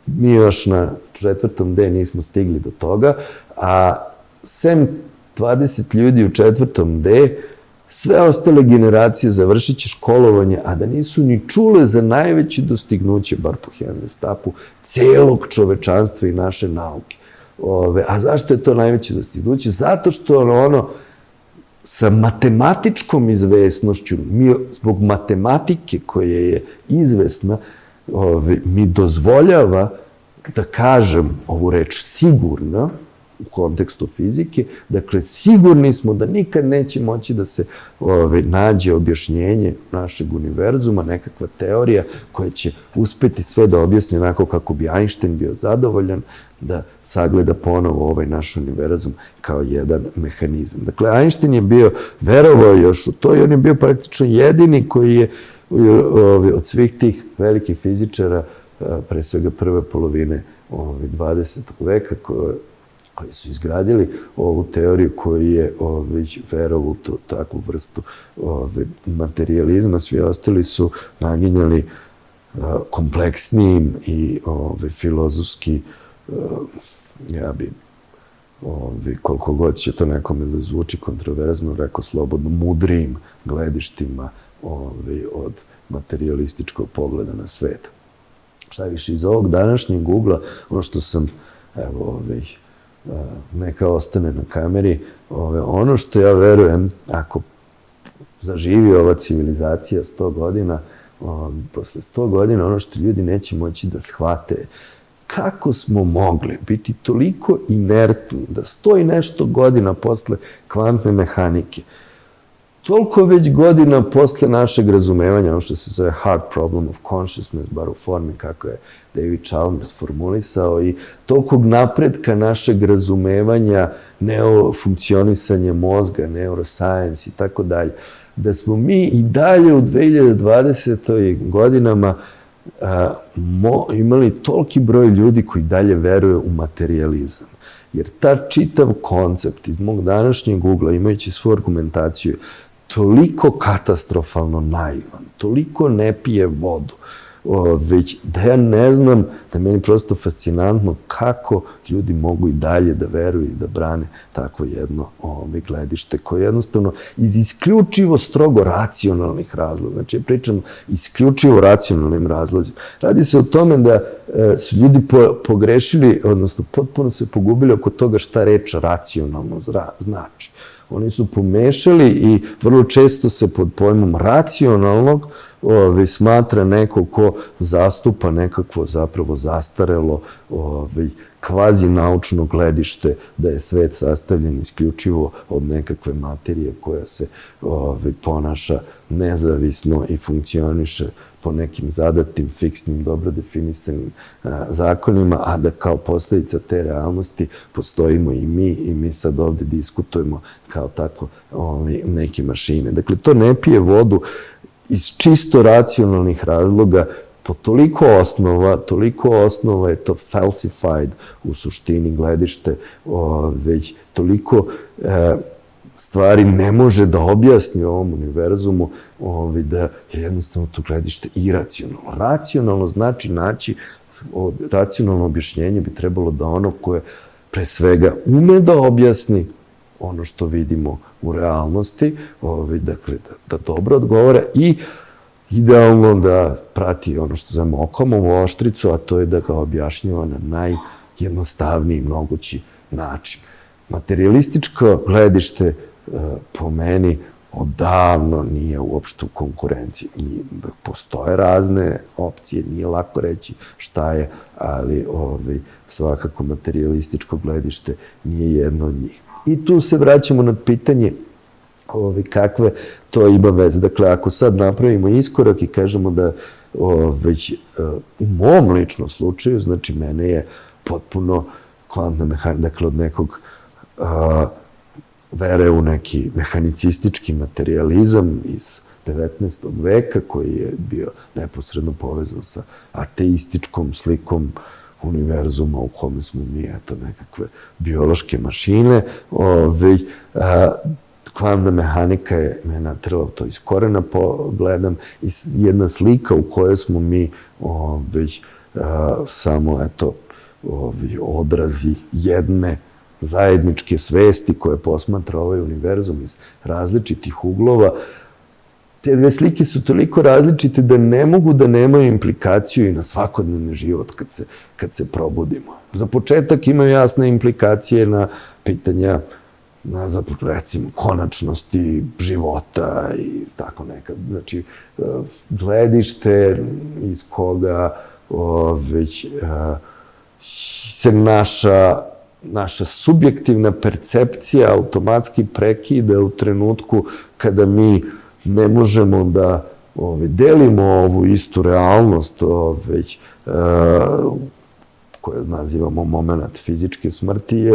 mi još na 4. D nismo stigli do toga, a sem 20 ljudi u 4. D, sve ostale generacije završit će školovanje, a da nisu ni čule za najveće dostignuće, bar po Henry Stappu, celog čovečanstva i naše nauke. A zašto je to najveće dostignuće? Zato što ono sa matematičkom izvesnošću, mi zbog matematike koja je izvesna, mi dozvoljava da kažem ovu reč sigurno, u kontekstu fizike, dakle, sigurni smo da nikad neće moći da se nađe objašnjenje našeg univerzuma, nekakva teorija koja će uspeti sve da objasni onako kako bi Einstein bio zadovoljan, da sagleda ponovo ovaj naš univerzum kao jedan mehanizam. Dakle, Einstein je bio, verovao još u to i on je bio praktično jedini koji je od svih tih velikih fizičara, pre svega prve polovine 20. veka, koji su izgradili ovu teoriju koji je verovao u takvu vrstu materializma. Svi ostali su naginjali kompleksnijim i filozofski, ja bi koliko god će to nekome da zvuči kontroverzno, rekao slobodno, mudrijim gledištima od materialističkog pogleda na svet. Šta više, iz ovog današnjeg ugla, ono što sam, evo, neka ostane na kameri, ono što ja verujem, ako zaživi ova civilizacija 100 godina, posle 100 godina, ono što ljudi neće moći da shvate, kako smo mogli biti toliko inertni da 100 i nešto godina posle kvantne mehanike, toliko već godina posle našeg razumevanja, ono što se zove hard problem of consciousness, bar u formi kako je David Chalmers formulisao, i tolikog napretka našeg razumevanja, neofunkcionisanja mozga, neuroscience i tako dalje, da smo mi i dalje u 2020. godinama imali toliki broj ljudi koji dalje veruje u materijalizam. Jer ta čitav koncept iz mog današnjeg ugla, imajući svoju argumentaciju, toliko katastrofalno naivan, toliko ne pije vodu, već da ja ne znam, da je meni prosto fascinantno kako ljudi mogu i dalje da veruju i da brane takvo jedno gledište koje jednostavno iz isključivo strogo racionalnih razloga, znači ja pričam isključivo racionalnim razlozima. Radi se o tome da su ljudi pogrešili, odnosno potpuno se pogubili oko toga šta reč racionalno znači. Oni su pomešali i vrlo često se pod pojmom racionalnog smatra neko ko zastupa nekakvo zapravo zastarelo kvazi naučno gledište da je svet sastavljen isključivo od nekakve materije koja se ponaša nezavisno i funkcioniše po nekim zadatim, fiksnim, dobro definisanim zakonima, a da kao posljedica te realnosti postojimo i mi sad ovde diskutujemo kao tako neke mašine. Dakle, to ne pije vodu iz čisto racionalnih razloga, po toliko osnova je to falsified u suštini gledište, već toliko stvari ne može da objasni ovom univerzumu da je jednostavno to gledište iracionalno. Racionalno znači naći, racionalno objašnjenje bi trebalo da ono koje pre svega ume da objasni ono što vidimo u realnosti, dakle da dobro odgovara i idealno da prati ono što zovemo Okamovu oštricu, a to je da ga objašnjava na najjednostavniji mogući način. Materijalističko gledište po meni odavno nije uopšte u konkurenciji. Postoje razne opcije, nije lako reći šta je, ali svakako materijalističko gledište nije jedno od njih. I tu se vraćamo na pitanje kakve to ima veze. Dakle, ako sad napravimo iskorak i kažemo da već u mom ličnom slučaju, znači mene je potpuno kvantna mehanika, dakle od nekog vere u neki mehanicistički materijalizam iz 19. veka koji je bio neposredno povezan sa ateističkom slikom univerzuma u kome smo mi, eto, nekakve biološke mašine, već kvantna mehanika je me natrala to iz korena pogledam i jedna slika u kojoj smo mi već samo, eto, odrazi jedne zajedničke svesti koje posmatra ovaj univerzum iz različitih uglova. Te dve slike su toliko različite da ne mogu da nemaju implikaciju i na svakodnevni život kad se probudimo. Za početak imaju jasne implikacije na pitanja recimo konačnosti života i tako nekad. Znači, gledište iz koga već se naša subjektivna percepcija automatski prekida u trenutku kada mi ne možemo da delimo ovu istu realnost, već koju nazivamo moment fizičke smrti,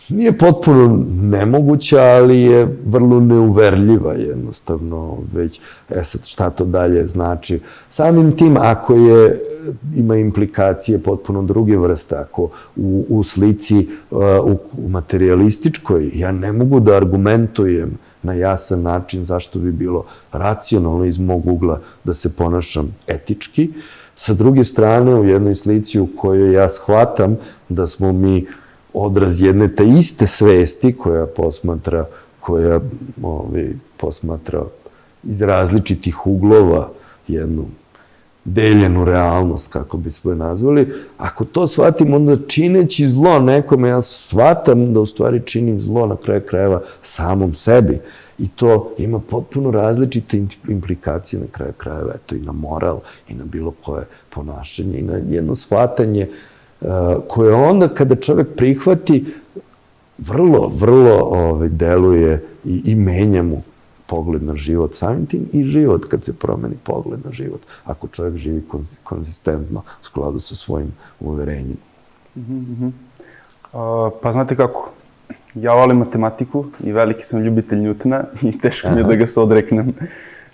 nije potpuno nemoguća, ali je vrlo neuverljiva jednostavno, već, sad šta to dalje znači? Samim tim, ako ima implikacije potpuno druge vrste, ako u slici, u materijalističkoj, ja ne mogu da argumentujem na jasan način zašto bi bilo racionalno iz mog ugla da se ponašam etički. Sa druge strane, u jednoj slici u kojoj ja shvatam da smo mi odraz jedne te iste svesti koja posmatra iz različitih uglova jednu deljenu realnost, kako bismo je nazvali. Ako to shvatim, onda čineći zlo nekome, ja shvatam da u stvari činim zlo na kraju krajeva samom sebi. I to ima potpuno različite implikacije na kraju krajeva, eto, i na moral, i na bilo koje ponašanje, i na jedno shvatanje koje onda kada čovek prihvati vrlo deluje i menja mu pogled na život, samim tim i život kad se promeni pogled na život, ako čovjek živi konzistentno u skladu sa svojim uverenjima. Pa znate kako, ja volim matematiku i veliki sam ljubitelj Newtona i teško mi je da ga se odreknem.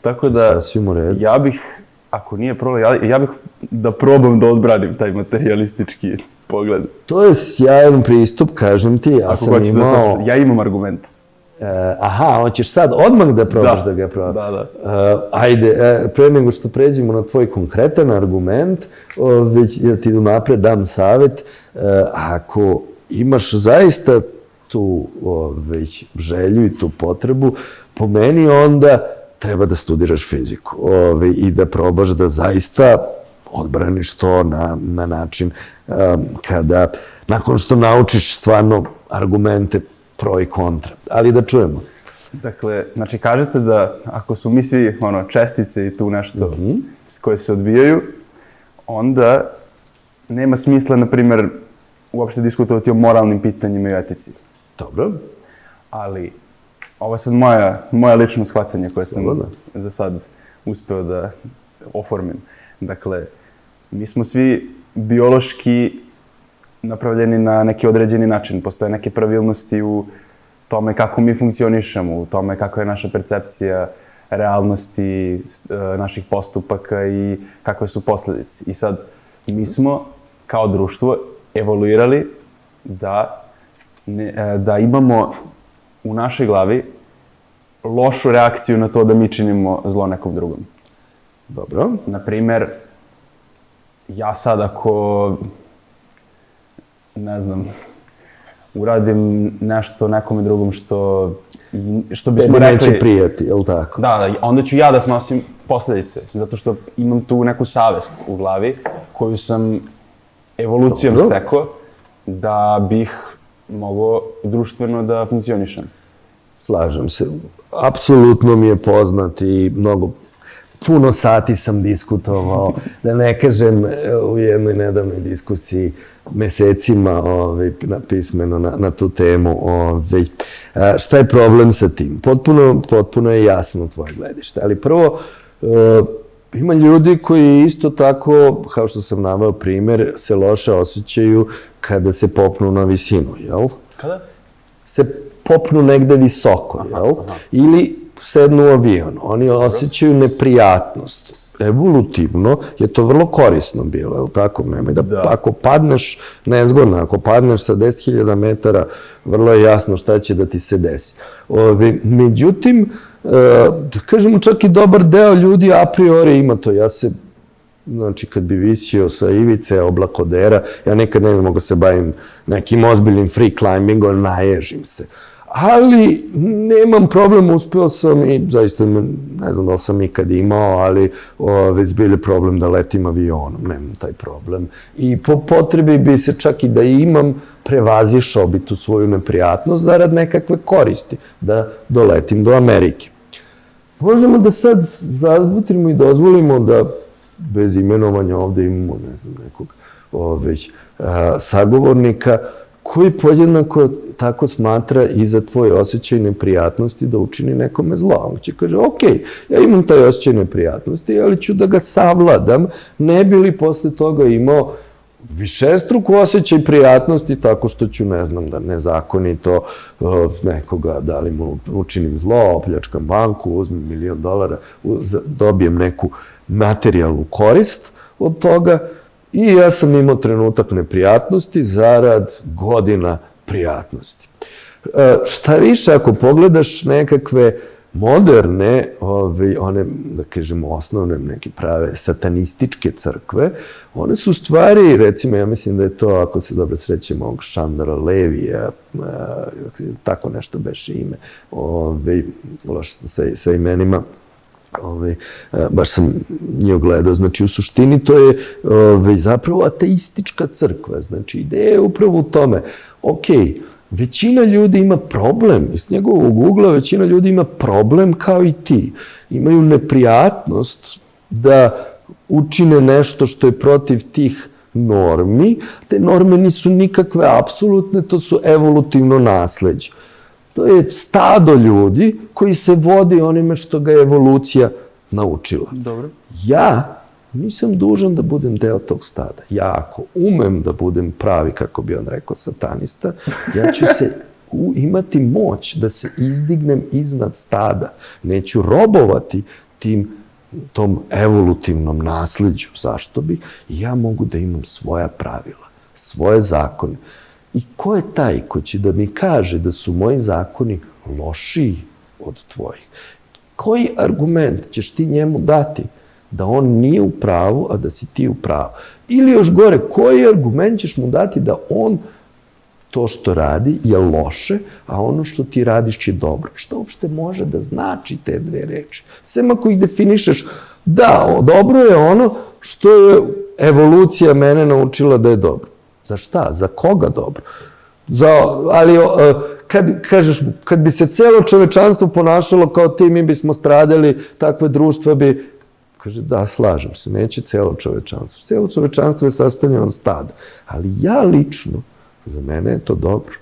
Tako da ja bih ako nije problem, ja bih da probam da odbranim taj materijalistički pogled. To je sjajan pristup, kažem ti. Ja imam argument. Aha, hoćeš sad odmah da probaš da ga probaš. Da. Ajde, pre nego što pređemo na tvoj konkretan argument, već ja ti napred dam savjet, ako imaš zaista tu već želju i tu potrebu, po meni onda treba da studiraš fiziku i da probaš da zaista odbraniš to na način kada, nakon što naučiš stvarno argumente pro i kontra. Ali da čujemo. Dakle, znači kažete da ako su mi svi čestice i tu nešto koje se odbijaju, onda nema smisla, na primjer, uopšte diskutovati o moralnim pitanjima i etici. Dobro. Ali, ovo je sad moja lično shvatanje koje sam za sad uspeo da oformim. Dakle, mi smo svi biološki napravljeni na neki određeni način. Postoje neke pravilnosti u tome kako mi funkcionišemo, u tome kakva je naša percepcija realnosti, naših postupaka i kakve su posledice. I sad, mi smo kao društvo evoluirali da imamo u našoj glavi lošu reakciju na to da mi činimo zlo nekom drugom. Dobro. Naprimer, ja sad ako, ne znam, uradim nešto nekome drugom što bismo rekli... Neće prijati, je li tako? Da, onda ću ja da snosim posledice, zato što imam tu neku savest u glavi koju sam evolucijom stekao da bih mogao društveno da funkcionišem. Slažem se. Apsolutno mi je poznat i puno sati sam diskutovao, da ne kažem u jednoj nedavnoj diskusiji mesecima pismeno na tu temu. Šta je problem sa tim? Potpuno je jasno tvoje gledište. Ali prvo, ima ljudi koji isto tako, kao što sam naveo primjer, se loše osjećaju kada se popnu na visinu, jel? Kada? Se popnu negde visoko, jel? Ili sednu u avion. Oni osjećaju neprijatnost. Evolutivno je to vrlo korisno bilo, jel tako? Nemoj da ako padneš, nezgodno, ako padneš sa 10.000 metara, vrlo je jasno šta će da ti se desi. Međutim, da kažemo, čak i dobar deo ljudi a priori ima to. Znači, kad bi visio sa ivice oblakodera, ja nekad ne mogu se bavim nekim ozbiljnim free climbingom, naježim se. Ali nemam problem, uspeo sam i zaista ne znam da li sam ikad imao, ali već bili problem da letim avionom, nemam taj problem. I po potrebi bi se čak i da imam, prevazišao bi tu svoju neprijatnost zarad nekakve koristi, da doletim do Amerike. Možemo da sad razbutrimo i dozvolimo da bez imenovanja ovde imamo, ne znam, nekog već sagovornika koji podjednako tako smatra i za tvoj osjećaj neprijatnosti da učini nekome zlo. On će kaže, ok, ja imam taj osjećaj neprijatnosti, ali ću da ga savladam, ne bi li posle toga imao višestruku osjećaj prijatnosti tako što ću, ne znam, da nezakonito nekoga, da li mu učinim zlo, opljačkam banku, uzmem $1.000.000, dobijem neku materijalnu korist od toga i ja sam imao trenutak neprijatnosti zarad godina prijatnosti. Šta više, ako pogledaš nekakve moderne, one, da kažemo, osnovne neke prave satanističke crkve, one su stvari, recimo, ja mislim da je to, ako se dobro srećemo, ovog Šandora Levija, tako nešto beše ime, loše sa imenima, baš sam nje ogledao. Znači, u suštini to je zapravo ateistička crkva. Znači, ideja je upravo u tome, većina ljudi ima problem, iz njegovog ugla većina ljudi ima problem kao i ti. Imaju neprijatnost da učine nešto što je protiv tih normi. Te norme nisu nikakve apsolutne, to su evolutivno nasleđe. To je stado ljudi koji se vodi onime što ga je evolucija naučila. Dobro. Ja nisam dužan da budem deo tog stada. Ja ako umem da budem pravi, kako bi on rekao, satanista, ja ću imati moć da se izdignem iznad stada. Neću robovati tim tom evolutivnom nasleđu. Zašto bi? Ja mogu da imam svoja pravila, svoje zakone. I ko je taj ko će da mi kaže da su moji zakoni lošiji od tvojih? Koji argument ćeš ti njemu dati da on nije u pravu, a da si ti u pravu? Ili još gore, koji argument ćeš mu dati da on to što radi je loše, a ono što ti radiš je dobro? Što uopšte može da znači te dve reči? Sem ako ih definišeš, da, dobro je ono što je evolucija mene naučila da je dobro. Za šta? Za koga dobro? Ali kad bi se celo čovečanstvo ponašalo kao ti, mi bismo stradali, takve društva bi... Kaže, da, slažem se, neće celo čovečanstvo. Celo čovečanstvo je sastavljeno od stada. Ali ja lično, za mene je to dobro.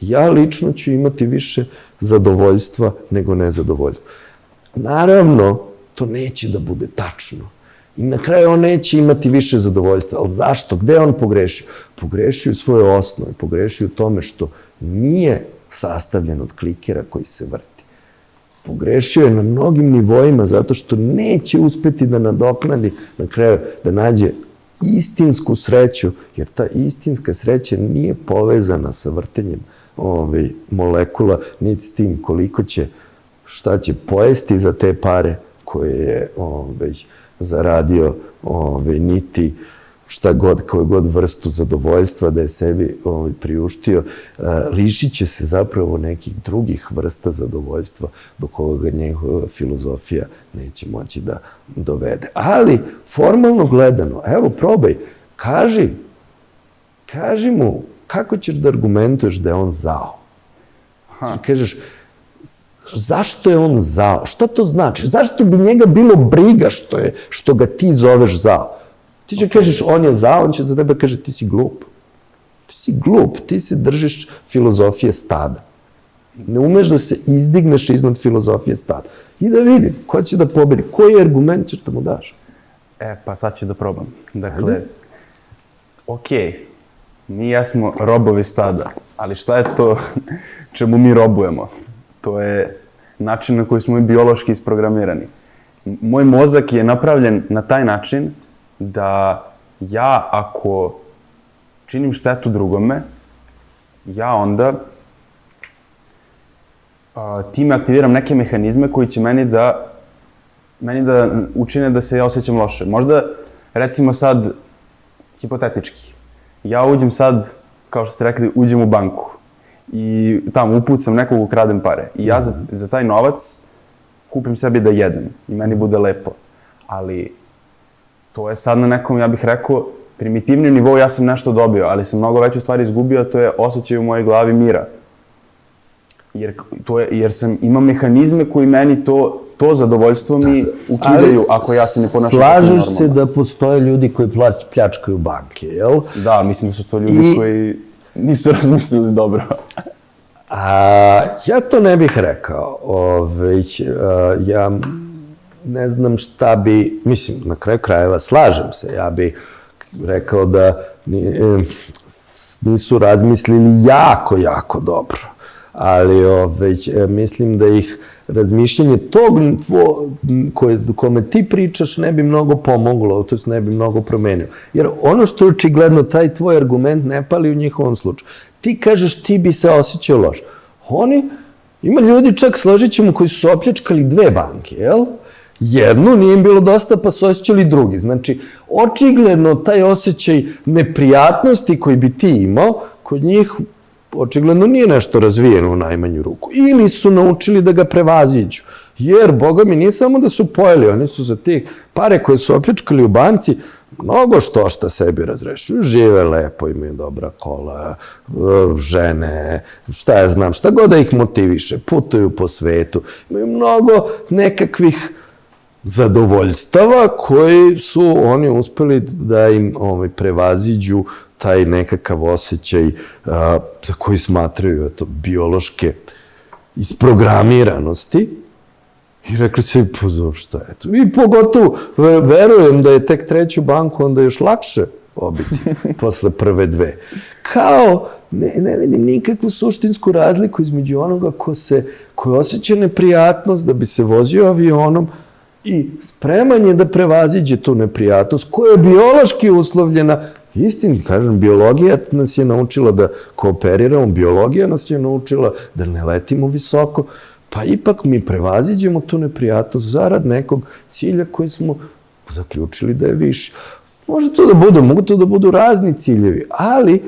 Ja lično ću imati više zadovoljstva nego nezadovoljstva. Naravno, to neće da bude tačno. I na kraju on neće imati više zadovoljstva. Ali zašto? Gde je on pogrešio? Pogrešio u svojoj osnovi. Pogrešio u tome što nije sastavljen od klikera koji se vrti. Pogrešio je na mnogim nivoima zato što neće uspeti da nadoknadi na kraju, da nađe istinsku sreću, jer ta istinska sreća nije povezana sa vrtenjem molekula, niti s tim koliko će, šta će pojesti za te pare koje je zaradio, niti šta god, koju god vrstu zadovoljstva da je sebi priuštio, lišit će se zapravo nekih drugih vrsta zadovoljstva do koga njegova filozofija neće moći da dovede. Ali, formalno gledano, evo, probaj, kaži mu kako ćeš da argumentuješ da je on zao. Kažeš, zašto je on zao? Šta to znači? Zašto bi njega bilo briga što ga ti zoveš zao? Ti će kažeš, on je zao, on će za tebe kaže, ti si glup. Ti si glup, ti se držiš filozofije stada. Ne umeš da se izdigneš iznad filozofije stada. I da vidim, ko će da pobedi, koji argument ćeš da mu daš? Pa sad ću da probam. Dakle, mi jesmo robovi stada, ali šta je to čemu mi robujemo? To je način na koji smo mi biološki isprogramirani. Moj mozak je napravljen na taj način da ja, ako činim štetu drugome, ja onda time aktiviram neke mehanizme koji će meni da učine da se ja osjećam loše. Možda, recimo sad, hipotetički, ja uđem sad, kao što ste rekli, uđem u banku i tamo upucam nekog, ukradem pare. I ja za taj novac kupim sebi da jedem i meni bude lepo. Ali to je sad na nekom, ja bih rekao, primitivnim nivou ja sam nešto dobio, ali sam mnogo veću stvari izgubio, to je osjećaj u mojoj glavi mira. Jer imam mehanizme koji meni to zadovoljstvo mi ukidaju ako ja se ne ponašam tako normalno. Slažeš se da postoje ljudi koji pljačkaju banke, jel? Da, mislim da su to ljudi koji nisu razmislili dobro. Ja to ne bih rekao. Ja ne znam šta bi, mislim, na kraju krajeva slažem se, ja bih rekao da nisu razmislili jako, jako dobro. Ali mislim da ih razmišljanje tog kome ti pričaš ne bi mnogo pomoglo, to ne bi mnogo promenio. Jer ono što je očigledno, taj tvoj argument ne pali u njihovom slučaju. Ti kažeš ti bi se osjećao loš. Ima ljudi, čak složit ćemo, koji su opljačkali 2 banke, jel? Jednu, nije im bilo dosta, pa su osjećali drugi. Znači, očigledno taj osjećaj neprijatnosti koji bi ti imao, kod njih očigledno nije nešto razvijeno u najmanju ruku. Ili su naučili da ga prevaziđu. Jer, boga mi, nije samo da su pojeli, oni su za tih pare koje su opljačkali u banci mnogo što sebi razrešuju. Žive lepo, imaju dobra kola, žene, šta ja znam, šta god da ih motiviše, putuju po svetu. Imaju mnogo nekakvih zadovoljstava koji su oni uspeli da im prevaziđu taj nekakav osjećaj za koji smatraju biološke isprogramiranosti. I rekli se, pa šta je to? I pogotovo verujem da je tek 3. banku onda još lakše obiti posle prve 2. Kao, ne vidim nikakvu suštinsku razliku između onoga ko osjeća neprijatnost da bi se vozio avionom i spreman je da prevaziđe tu neprijatnost koja je biološki uslovljena. Istini, kažem, biologija nas je naučila da kooperiramo, biologija nas je naučila da ne letimo visoko, pa ipak mi prevaziđemo tu neprijatnost zarad nekog cilja koji smo zaključili da je više. Mogu to da budu razni ciljevi, ali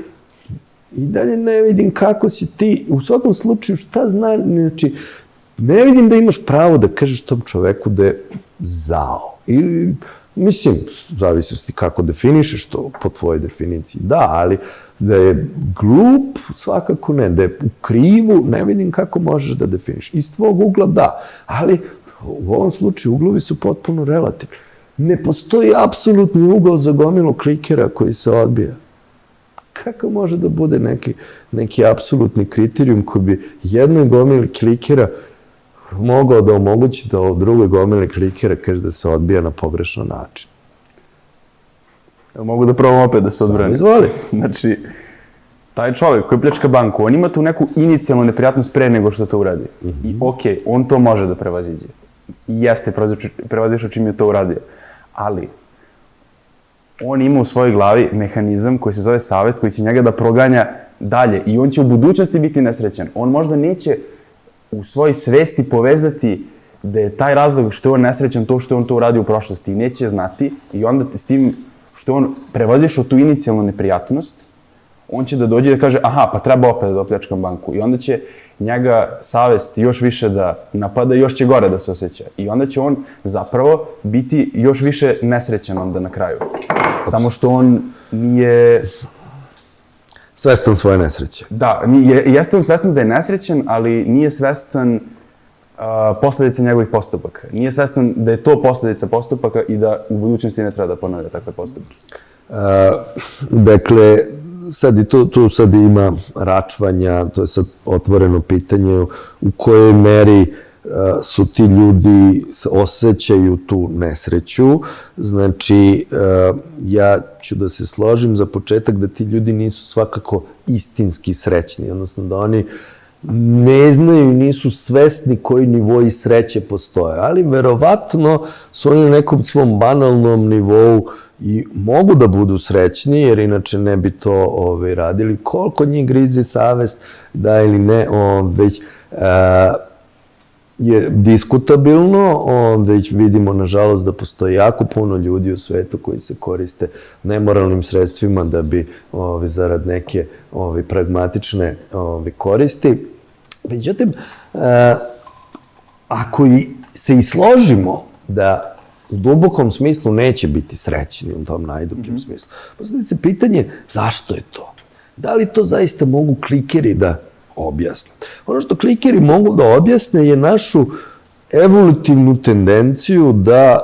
i dalje ne vidim kako si ti, u svakom slučaju šta znači, ne vidim da imaš pravo da kažeš tom čoveku da je zao. Ili, mislim, zavisnosti kako definišeš to po tvojoj definiciji, da, ali da je glup, svakako ne, da je u krivu, ne vidim kako možeš da definiš. Iz tvog ugla da, ali u ovom slučaju uglovi su potpuno relativni. Ne postoji apsolutni ugao za gomilu klikera koji se odbija. Kako može da bude neki apsolutni kriterijum koji bi jednoj gomili klikera mogao da omogući da o drugoj gomili klikera kaže da se odbija na pogrešan način? Mogu da probam opet da se odbrani. Izvoli. Znači, taj čovjek koji pljačka banku, on ima tu neku inicijalnu neprijatnost pre nego što to uradi. I okej, on to može da prevaziđe. I jeste prevazišao čim je to uradio. Ali, on ima u svojoj glavi mehanizam koji se zove savest, koji će njega da proganja dalje. I on će u budućnosti biti nesrećan. On možda neće u svojoj svesti povezati da je taj razlog što je on nesrećan to što je on to uradio u prošlosti. I neće znati. I onda s tim što on prevazišao tu inicijalnu neprijatnost, on će da dođe i da kaže aha, pa treba opet da opljačkam banku. I onda će njega savest još više da napada i još će gore da se osjeća. I onda će on zapravo biti još više nesrećan onda na kraju. Samo što on nije... Svestan svoje nesreće. Da, jeste on svestan da je nesrećan, ali nije svestan posledica njegovih postupaka. Nije svestan da je to posledica postupaka i da u budućnosti ne treba da ponavlja takve postupke. Dakle, tu sad ima račvanja, to je sad otvoreno pitanje u kojoj meri su ti ljudi osjećaju tu nesreću. Znači, ja ću da se složim za početak da ti ljudi nisu svakako istinski srećni, odnosno da oni ne znaju i nisu svesni koji nivoji sreće postoje, ali verovatno su oni na nekom svom banalnom nivou i mogu da budu srećni, jer inače ne bi to radili. Koliko njih grizi savest, da ili ne, već je diskutabilno, već vidimo, nažalost, da postoji jako puno ljudi u svetu koji se koriste nemoralnim sredstvima da bi zarad neke pragmatične koristi. Međutim, ako se i složimo da u dubokom smislu neće biti srećni u tom najdubljem smislu, postavlja se pitanje zašto je to? Da li to zaista mogu klikeri da objasne? Ono što klikeri mogu da objasne je našu evolutivnu tendenciju da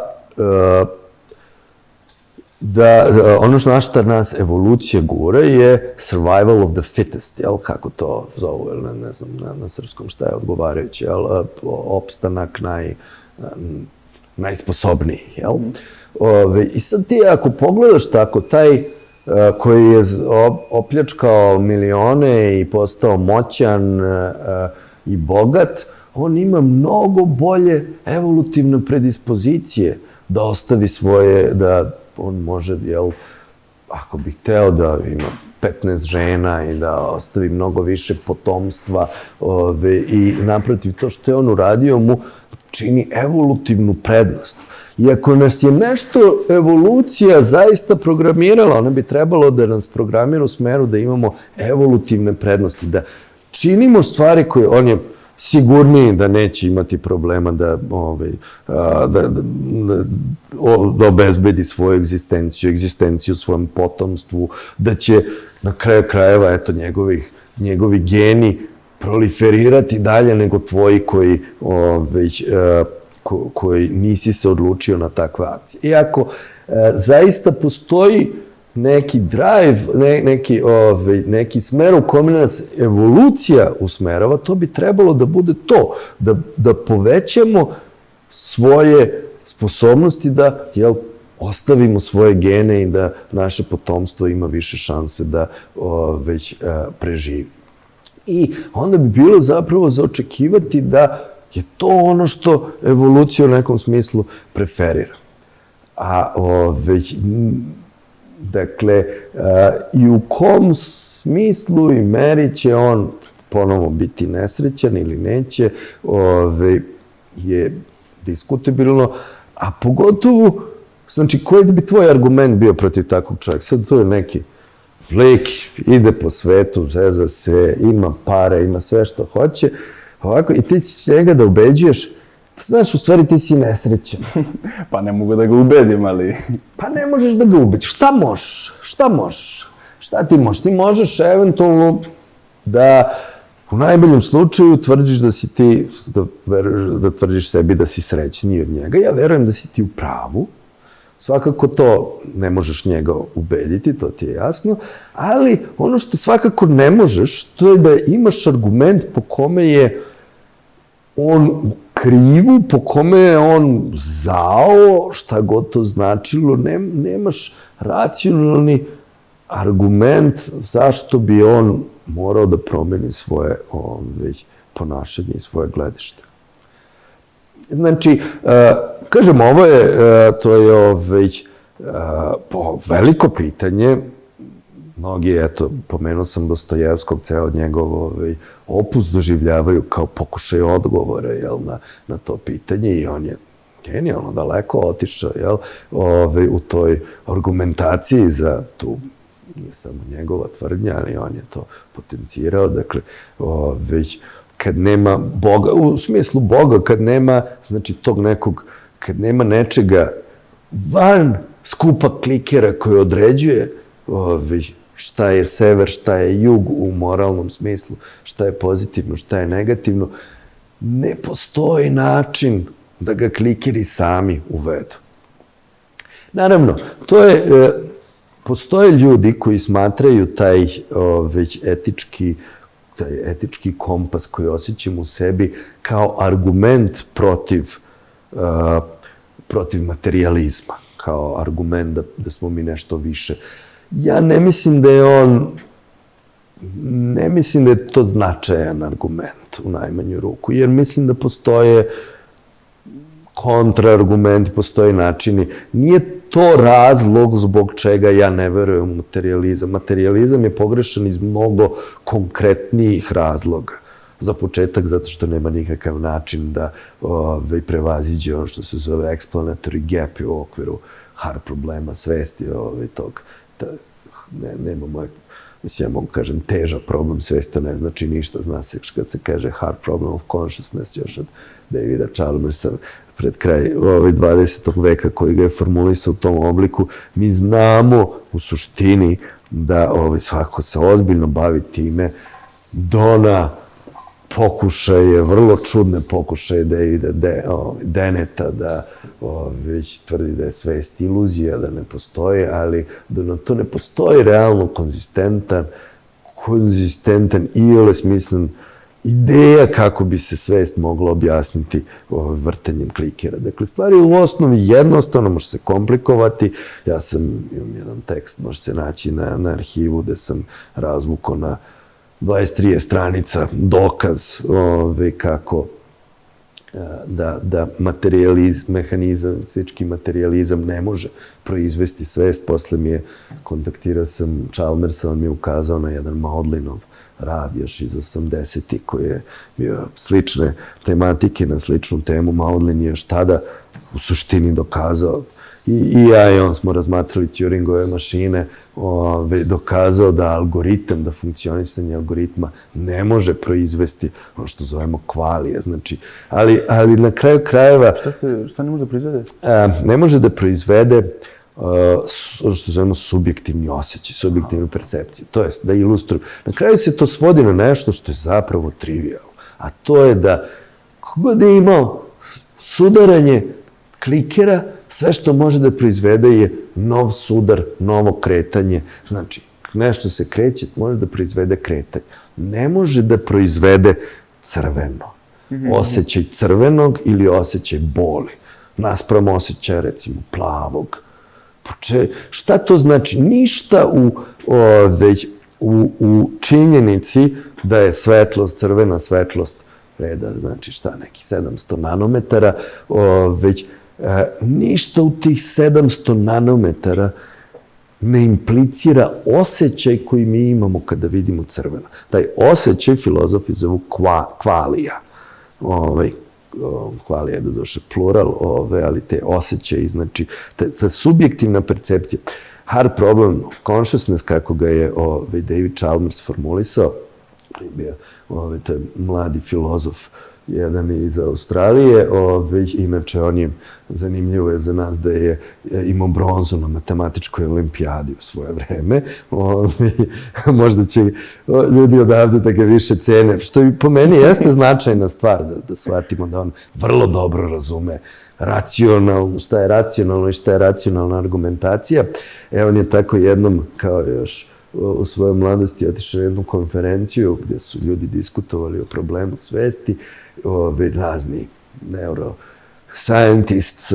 ono što našta nas evolucija gura je survival of the fittest, jel, kako to zovu, ne znam na srpskom šta je odgovarajuće, jel, opstanak najsposobniji, jel? I sad ti ako pogledaš tako, taj koji je opljačkao milione i postao moćan i bogat, on ima mnogo bolje evolutivne predispozicije da ostavi svoje, da on može, jel, ako bi hteo da ima 15 žena i da ostavi mnogo više potomstva i naprotiv to što je on uradio mu čini evolutivnu prednost. I ako nas je nešto evolucija zaista programirala, ona bi trebalo da nas programira u smeru da imamo evolutivne prednosti, da činimo stvari koje on je sigurniji da neće imati problema da obezbedi svoju egzistenciju svom potomstvu, da će na kraju krajeva, eto, njegovi geni proliferirati dalje nego tvoji koji nisi se odlučio na takve akcije. I ako zaista postoji neki drive, neki smer u kome nas evolucija usmerava, to bi trebalo da bude to, da povećamo svoje sposobnosti da, jel, ostavimo svoje gene i da naše potomstvo ima više šanse da preživi. I onda bi bilo zapravo za očekivati da je to ono što evolucija u nekom smislu preferira. A dakle, i u kom smislu i meri će on ponovo biti nesrećan ili neće, je diskutabilno, a pogotovo, znači, koji bi tvoj argument bio protiv takvog čovjeka? Sad to je neki lik, ide po svetu, zeza se, ima pare, ima sve što hoće, ovako, i ti ćeš njega da ubeđuješ, pa znaš, u stvari ti si nesrećan. Pa ne mogu da ga ubedim, ali... Pa ne možeš da ga ubediš. Šta možeš? Šta možeš? Šta ti možeš? Ti možeš eventualno da u najboljem slučaju tvrdiš da si ti, da tvrdiš sebi da si srećniji od njega. Ja verujem da si ti u pravu. Svakako to ne možeš njega ubediti, to ti je jasno, ali ono što svakako ne možeš, to je da imaš argument po kome je on u krivu, po kome je on zao, šta god to značilo, nemaš racionalni argument zašto bi on morao da promeni svoje ponašanje i svoje gledište. Znači, kažem, to je veliko pitanje. Mnogi, eto, pomenuo sam Dostojevskog, ceo njegov opus doživljavaju kao pokušaj odgovora, na to pitanje, i on je genijalno daleko otišao, u toj argumentaciji za tu, nije samo njegova tvrdnja, ali on je to potencirao, dakle, kad nema Boga, u smislu Boga, kad nema, znači, tog nekog, kad nema nečega van skupa klikera koji određuje šta je sever, šta je jug u moralnom smislu, šta je pozitivno, šta je negativno, ne postoji način da ga klikeri sami uvedu. Naravno, postoje ljudi koji smatraju taj etički kompas koji osjećam u sebi kao argument protiv materijalizma, kao argument da smo mi nešto više. Ja ne mislim da je to značajan argument u najmanju ruku, jer mislim da postoje kontraargumenti, postoje načini. Nije to razlog zbog čega ja ne verujem u materijalizam. Materijalizam je pogrešan iz mnogo konkretnijih razloga. Za početak, zato što nema nikakav način da prevaziđe ono što se zove explanatory gap u okviru hard problema svesti tog. Mislim, ja mogu kažem težak problem svesti, to ne znači ništa. Zna se kad se kaže hard problem of consciousness još od Davida Chalmersa pred kraj 20. veka koji ga je formulisao u tom obliku. Mi znamo u suštini da svako se ozbiljno bavi time dona pokušaje, vrlo čudne pokušaje Davida Deneta da već tvrdi da je svest iluzija, da ne postoji, ali da na to ne postoji realno konzistentan iole smislen ideja kako bi se svest mogla objasniti vrtanjem klikera. Dakle, stvari u osnovi jednostavno može se komplikovati. Ja imam jedan tekst, može se naći na arhivu gde sam razvukao na 23 stranica dokaz kako da psihički materijalizam ne može proizvesti svest. Posle kontaktirao sam Chalmersa, on mi je ukazao na jedan Maudlinov rad još iz 80-ih koji je bio slične tematike na sličnu temu. Maudlin je još tada u suštini dokazao, i ja i on smo razmatrali Turingove mašine, dokazao da algoritam, da funkcionisanje algoritma ne može proizvesti ono što zovemo kvalija. Znači, ali na kraju krajeva... Šta ne može da proizvede? Ne može da proizvede ono što zovemo subjektivni osjećaj, subjektivne percepcije. To jest, da ilustrujem. Na kraju se to svodi na nešto što je zapravo trivijalno. A to je da kogod je imao sudaranje klikera, sve što može da proizvede je nov sudar, novo kretanje. Znači, nešto se kreće, može da proizvede kretanje. Ne može da proizvede crveno. Osjećaj crvenog ili osjećaj boli. Naspram osjećaja, recimo, plavog. Šta to znači? Ništa u činjenici da je svetlost, crvena svetlost reda, znači šta, neki 700 nanometara, već ništa u tih 700 nanometara ne implicira osjećaj koji mi imamo kada vidimo crveno. Taj osjećaj filozofi zovu kvalija. Kvalija je doduše plural, ali te osjećaje, znači ta subjektivna percepcija. Hard problem of consciousness, kako ga je David Chalmers formulisao, bio taj mladi filozof, jedan iz Australije, inače on je, zanimljivo je za nas da je imao bronzu na matematičkoj olimpijadi u svoje vreme. Možda će ljudi odavde da ga više cene, što i po meni jeste značajna stvar, da shvatimo da on vrlo dobro razume racionalno, šta je racionalno i šta je racionalna argumentacija. On je tako jednom, kao još u svojoj mladosti, otišao na jednu konferenciju gdje su ljudi diskutovali o problemu svesti, razni neuroscientists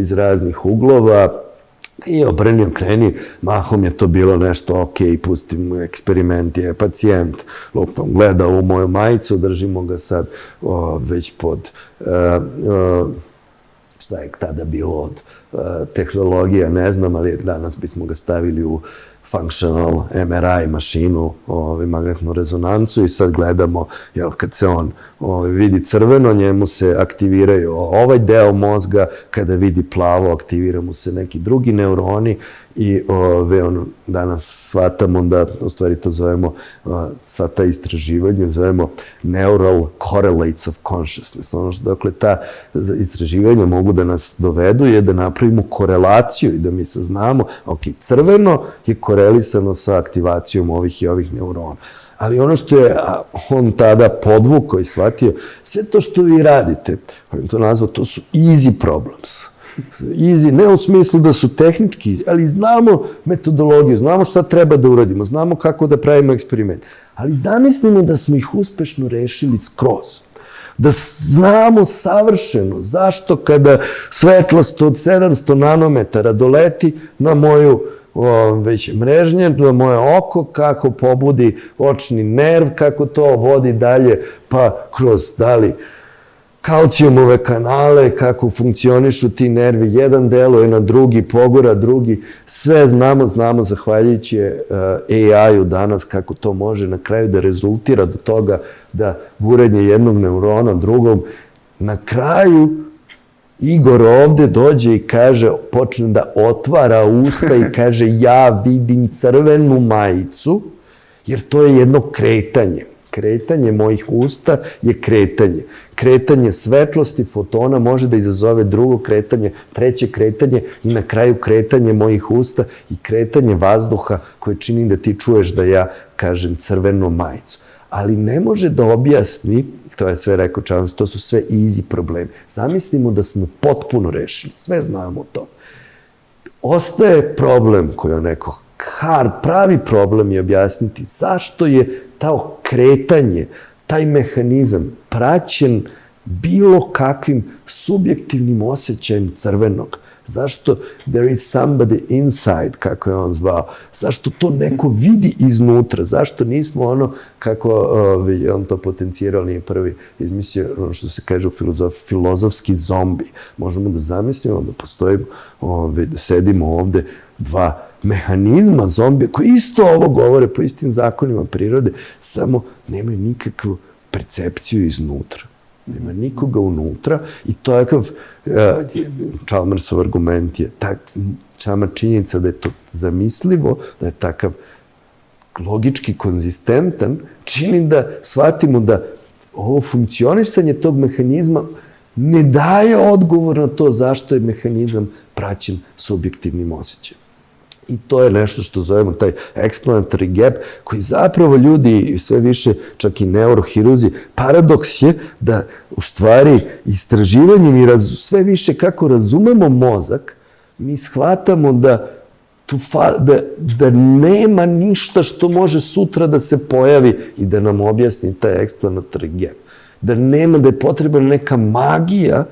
iz raznih uglova i obrni okreni, mahom je to bilo nešto ok, pustim eksperiment, je pacijent, lupam, gleda u moju majicu, držimo ga sad već pod šta je tada bilo od tehnologija, ne znam, ali danas bismo ga stavili u functional MRI mašinu, magnetnu rezonancu i sad gledamo, kad se on vidi crveno, njemu se aktiviraju ovaj deo mozga, kada vidi plavo, aktivira mu se neki drugi neuroni i danas shvatamo da, u stvari to zovemo, sva ta istraživanja zovemo neural correlates of consciousness. Dakle, ta istraživanja mogu da nas dovedu je da napravimo korelaciju i da mi saznamo, ok, crveno je korelisano sa aktivacijom ovih i ovih neurona. Ali ono što je on tada podvukao i shvatio, sve to što vi radite, on je to nazvao, to su easy problems. Easy, ne u smislu da su tehnički, ali znamo metodologiju, znamo šta treba da uradimo, znamo kako da pravimo eksperiment. Ali zamislimo da smo ih uspešno rešili skroz. Da znamo savršeno zašto kada svetlost od 700 nanometara doleti na moju već mrežnje, na moje oko, kako pobudi očni nerv, kako to vodi dalje, pa kroz dali kalcijumove kanale, kako funkcionišu ti nervi, jedan deluje na drugi, pogora drugi, sve znamo zahvaljujući AI-u danas kako to može na kraju da rezultira do toga da guranje jednog neurona drugom, na kraju Igor ovde dođe i kaže, počne da otvara usta i kaže ja vidim crvenu majicu, jer to je jedno kretanje. Kretanje mojih usta je kretanje. Kretanje svetlosti fotona može da izazove drugo kretanje, treće kretanje i na kraju kretanje mojih usta i kretanje vazduha koje čini da ti čuješ da ja kažem crvenu majicu. Ali ne može da objasni, to je sve rekao Chalmers, to su sve easy problemi. Zamislimo da smo potpuno rešili, sve znamo o tom. Ostaje problem koji je neko pravi problem je objasniti zašto je to kretanje, taj mehanizam praćen bilo kakvim subjektivnim osjećajem crvenog. Zašto there is somebody inside, kako je on zvao. Zašto to neko vidi iznutra. Zašto nismo ono, kako je on to potencijirao, nije prvi izmislio, ono što se kaže u filozofiji, filozofski zombi. Možemo da zamislimo da postojimo, da sedimo ovde dva mehanizma zombija koji isto ovo govore po istim zakonima prirode, samo nemaju nikakvu percepciju iznutra. Nema nikoga unutra i takav Chalmersov argument je sama činjenica da je to zamislivo, da je takav logički konzistentan, čini da shvatimo da ovo funkcionisanje tog mehanizma ne daje odgovor na to zašto je mehanizam praćen subjektivnim osjećajem. I to je nešto što zovemo taj explanatory gap, koji zapravo ljudi sve više, čak i neurohiruzi, paradoks je da u stvari istraživanjem i sve više kako razumemo mozak, mi shvatamo da nema ništa što može sutra da se pojavi i da nam objasni taj explanatory gap. Da je potrebna neka magija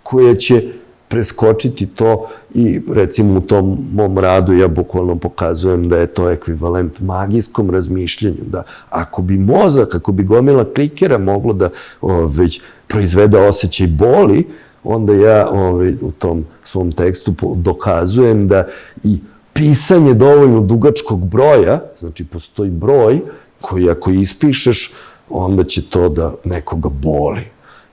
koja će preskočiti to i recimo u tom mom radu ja bukvalno pokazujem da je to ekvivalent magijskom razmišljanju, da ako bi mozak, ako bi gomila klikera moglo da već proizvede osjećaj boli, onda ja u tom svom tekstu dokazujem da i pisanje dovoljno dugačkog broja, znači postoji broj koji ako ispišeš, onda će to da nekoga boli.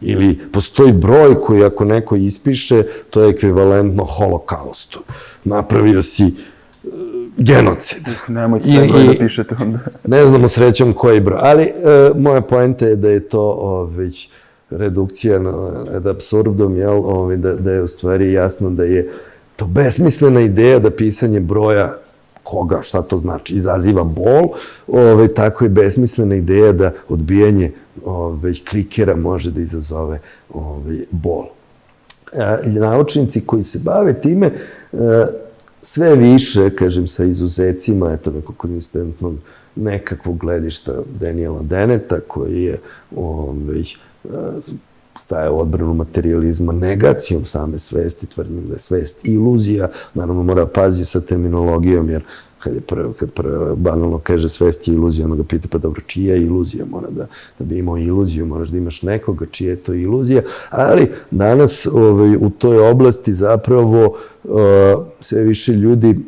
Ili postoji broj koji ako neko ispiše, to je ekvivalentno holokaustu. Napravio si genocid. Nemojte taj broj da pišete onda. Ne znamo srećom koji broj. Ali moja poenta je da je to već redukcija ad absurdum, da je u stvari jasno da je to besmislena ideja da pisanje broja koga, šta to znači, izaziva bol, tako je besmislena ideja da odbijanje klikera može da izazove bol. Naučnici koji se bave time, sve više, kažem, sa izuzecima, eto, nekog konzistentnog nekakvog gledišta Daniela Deneta, koji je staje u odbranu materializma negacijom same svesti, tvrdim da je svest iluzija, naravno mora paziti sa terminologijom, jer kad banalno kaže svest je iluzija, onda ga pita pa dobro, čija je iluzija? Mora da bi imao iluziju, moraš da imaš nekoga čija je to iluzija, ali danas u toj oblasti zapravo sve više ljudi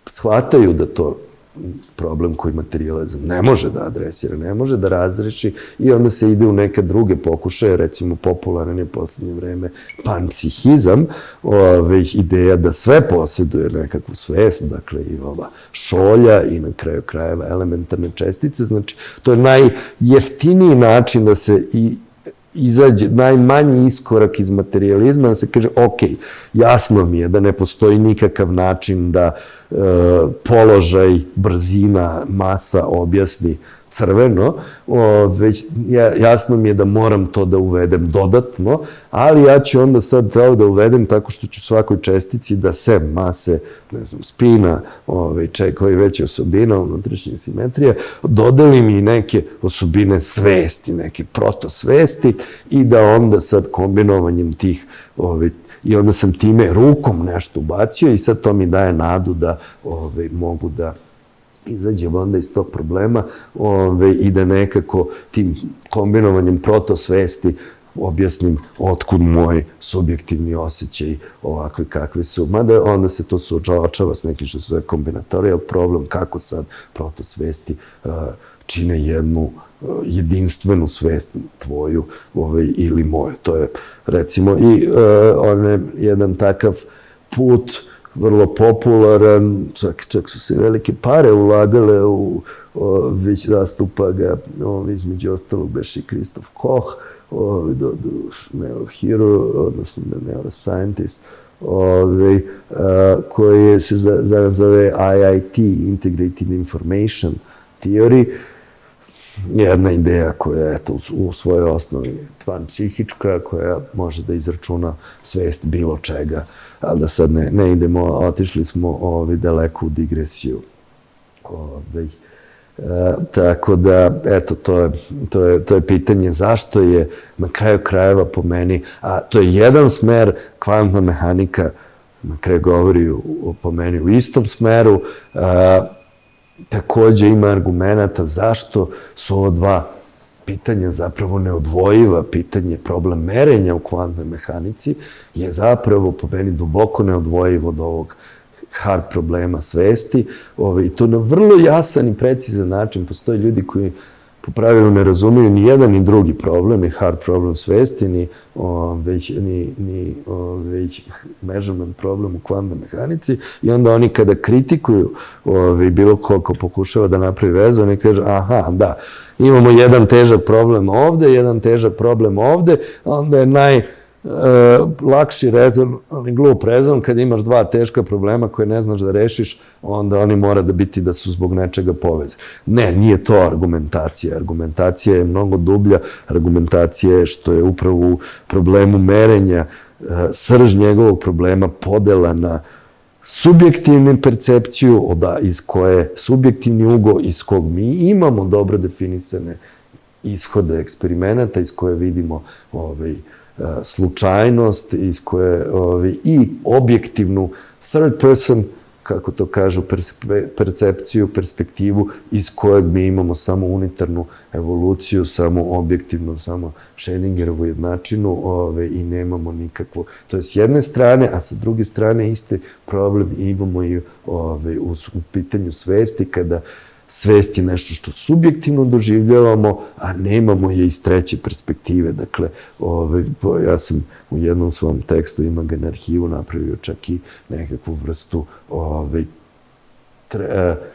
shvataju da to problem koji materializam ne može da adresira, ne može da razreši i onda se ide u neke druge pokušaje, recimo popularan je u poslednje vreme panpsihizam, ideja da sve posjeduje nekakvu svest, dakle i ova šolja i na kraju krajeva elementarne čestice, znači to je najjeftiniji način da se izađe, najmanji iskorak iz materializma, da se kaže, ok, jasno mi je da ne postoji nikakav način da položaj, brzina, masa objasni crveno, već jasno mi je da moram to da uvedem dodatno, ali ja ću onda sad to da uvedem tako što ću svakoj čestici da sem mase, ne znam, spina, koji veće osobina, unutrašnje simetrije, dodelim i neke osobine svesti, neke protosvesti i da onda sad kombinovanjem tih i onda sam time rukom nešto ubacio i sad to mi daje nadu da mogu da izađem onda iz tog problema i da nekako tim kombinovanjem protosvesti objasnim otkud moj subjektivni osjećaj ovakvi kakvi su. Mada onda se to suočava s nekim što se zove kombinatorial problem, kako sad protosvesti čine jednu jedinstvenu svest tvoju ili moju. To je recimo i jedan takav put vrlo popularan, čak su se velike pare ulagale već zastupa ga, između ostalog beše i Christoph Koch, neurohirurg, odnosno neuroscientist, koji se zove IIT, Integrated Information Theory, jedna ideja koja je u svojoj osnovi psihička, koja može da izračuna svest bilo čega, ali da sad ne idemo, otišli smo daleko u digresiju. Tako da, eto, to je pitanje zašto je na kraju krajeva po meni, a to je jedan smer, kvantna mehanika na kraju govori po meni u istom smeru, takođe ima argumenta zašto su ovo dva pitanja zapravo neodvojiva, pitanje problem merenja u kvantnoj mehanici je zapravo po meni duboko neodvojivo od ovog hard problema svesti i to na vrlo jasan i precizan način. Postoje ljudi koji po pravilu ne razumiju ni jedan ni drugi problem, ni hard problem svesti, ni measurement problem u kvantnoj mehanici i onda oni kada kritikuju bilo ko pokušava da napravi vezu, oni kažu, aha, da, imamo jedan težak problem ovde, jedan težak problem ovde, onda je najlakši rezon, ali glup rezon, kad imaš dva teška problema koje ne znaš da rešiš, onda oni mora da biti da su zbog nečega povezani. Ne, nije to argumentacija. Argumentacija je mnogo dublja. Argumentacija je što je upravo u problemu merenja srž njegovog problema podela na subjektivnu percepciju, iz koje subjektivni ugao, iz kog mi imamo dobro definisane ishode eksperimenata, iz koje vidimo slučajnost, iz koje i objektivnu third person, kako to kažu, percepciju, perspektivu iz kojeg mi imamo samo unitarnu evoluciju, samo objektivnu, samo Schrödingerovu jednačinu i nemamo nikakvo. To je s jedne strane, a sa druge strane isti problem imamo i u pitanju svesti, kada svest je nešto što subjektivno doživljavamo, a nemamo je iz treće perspektive. Dakle, ja sam u jednom svom tekstu Imag arhivu napravio čak i nekakvu vrstu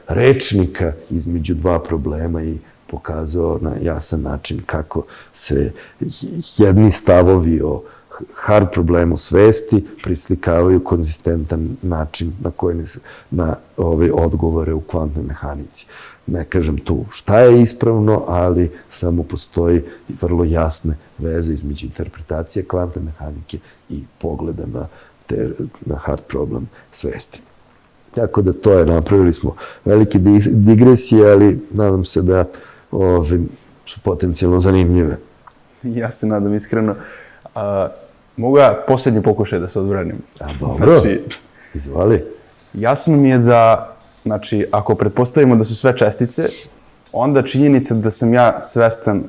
rečnika između dva problema i pokazao na jasan način kako se jedni stavovi o hard problemu svesti prislikavaju konzistentan način na ove odgovore u kvantnoj mehanici. Ne kažem tu šta je ispravno, ali samo postoji vrlo jasne veze između interpretacije kvantne mehanike i pogleda na hard problem svesti. Tako da to je, napravili smo velike digresije, ali nadam se da su potencijalno zanimljive. Ja se nadam iskreno. Mogu ja posljednji pokušaj da se odbranim? Dobro, izvoli. Jasno mi je da, znači, ako pretpostavimo da su sve čestice, onda činjenica da sam ja svestan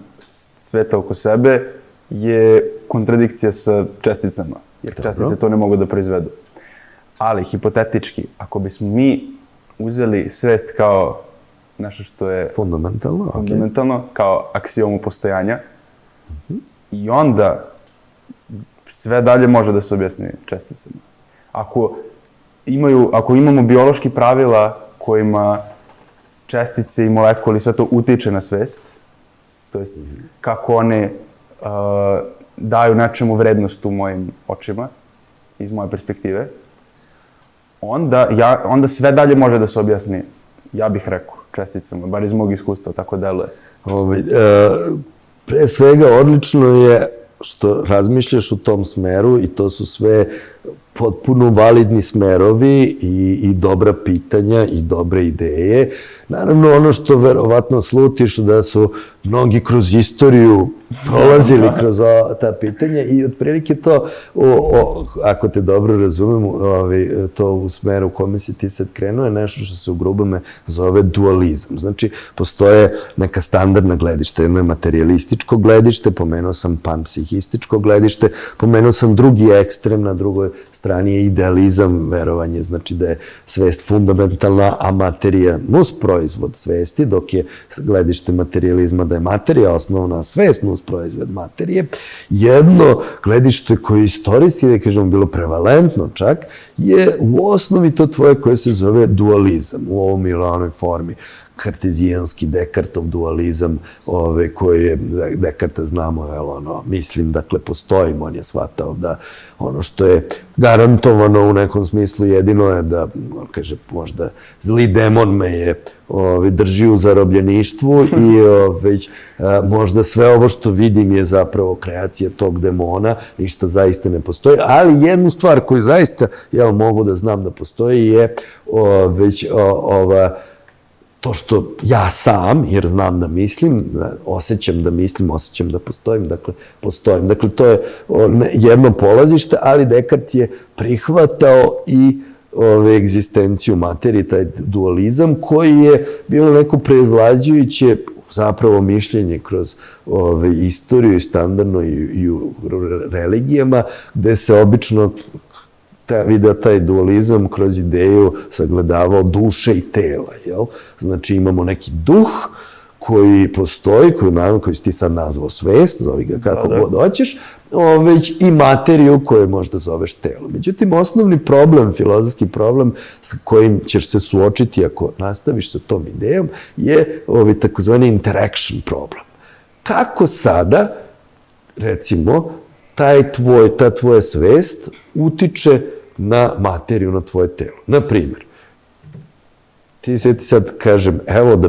sveta oko sebe je kontradikcija sa česticama, jer čestice to ne mogu da proizvedu. Ali, hipotetički, ako bismo mi uzeli svest kao nešto što je fundamentalno, kao aksiomu postojanja, i onda sve dalje može da se objasni česticama. Ako imamo biološki pravila kojima čestice i molekuli, sve to utiče na svest, to jest kako one daju nečemu vrednost u mojim očima, iz moje perspektive, onda sve dalje može da se objasni, ja bih rekao, česticama, bar iz mog iskustva, tako deluje. Pre svega, odlično je što razmišljaš u tom smeru i to su sve potpuno validni smerovi i dobra pitanja i dobre ideje. Naravno, ono što verovatno slutiš da su mnogi kroz istoriju prolazili kroz ta pitanja i otprilike to, ako te dobro razumem, to u smeru u kome si ti sad krenuo je nešto što se u grubome zove dualizam. Znači, postoje neka standardna gledišta. Jedno je materijalističko gledište, pomenuo sam panpsihističko gledište, pomenuo sam drugi ekstrem, na drugoj strani je idealizam, verovanje, znači da je svest fundamentalna, a materija nus proizvod svesti, dok je gledište materijalizma da je materija osnovna, a svest nus proizvod materije. Jedno gledište koje istorijski, da kažemo, bilo prevalentno čak, je u osnovi to tvoje koje se zove dualizam u ovom ili onoj formi. Kartezijanski Dekartov dualizam, koji je, Dekarta znamo, mislim, dakle, postojim, on je shvatao da ono što je garantovano u nekom smislu jedino je da, kaže, možda zli demon me je drži u zarobljeništvu i možda sve ovo što vidim je zapravo kreacija tog demona, ništa zaista ne postoji, ali jednu stvar koju zaista ja mogu da znam da postoji je već to što ja sam, jer znam da mislim, osjećam da mislim, osjećam da postojim, dakle, postojim. Dakle, to je jedno polazište, ali Dekart je prihvatao i egzistenciju materije, taj dualizam, koji je bilo neko prevlađujuće zapravo mišljenje kroz istoriju i standardno i u religijama, gde se obično video taj dualizam kroz ideju sagledavao duše i tela, jel? Znači imamo neki duh koji postoji, koji si ti sad nazvao svest, zovi ga kako god hoćeš, i materiju koju možda zoveš telo. Međutim, osnovni problem, filozofski problem sa kojim ćeš se suočiti ako nastaviš sa tom idejom je takozvani interaction problem. Kako sada, recimo, ta tvoja svest utiče na materiju, na tvoje telo. Naprimjer, ti sad kažem, evo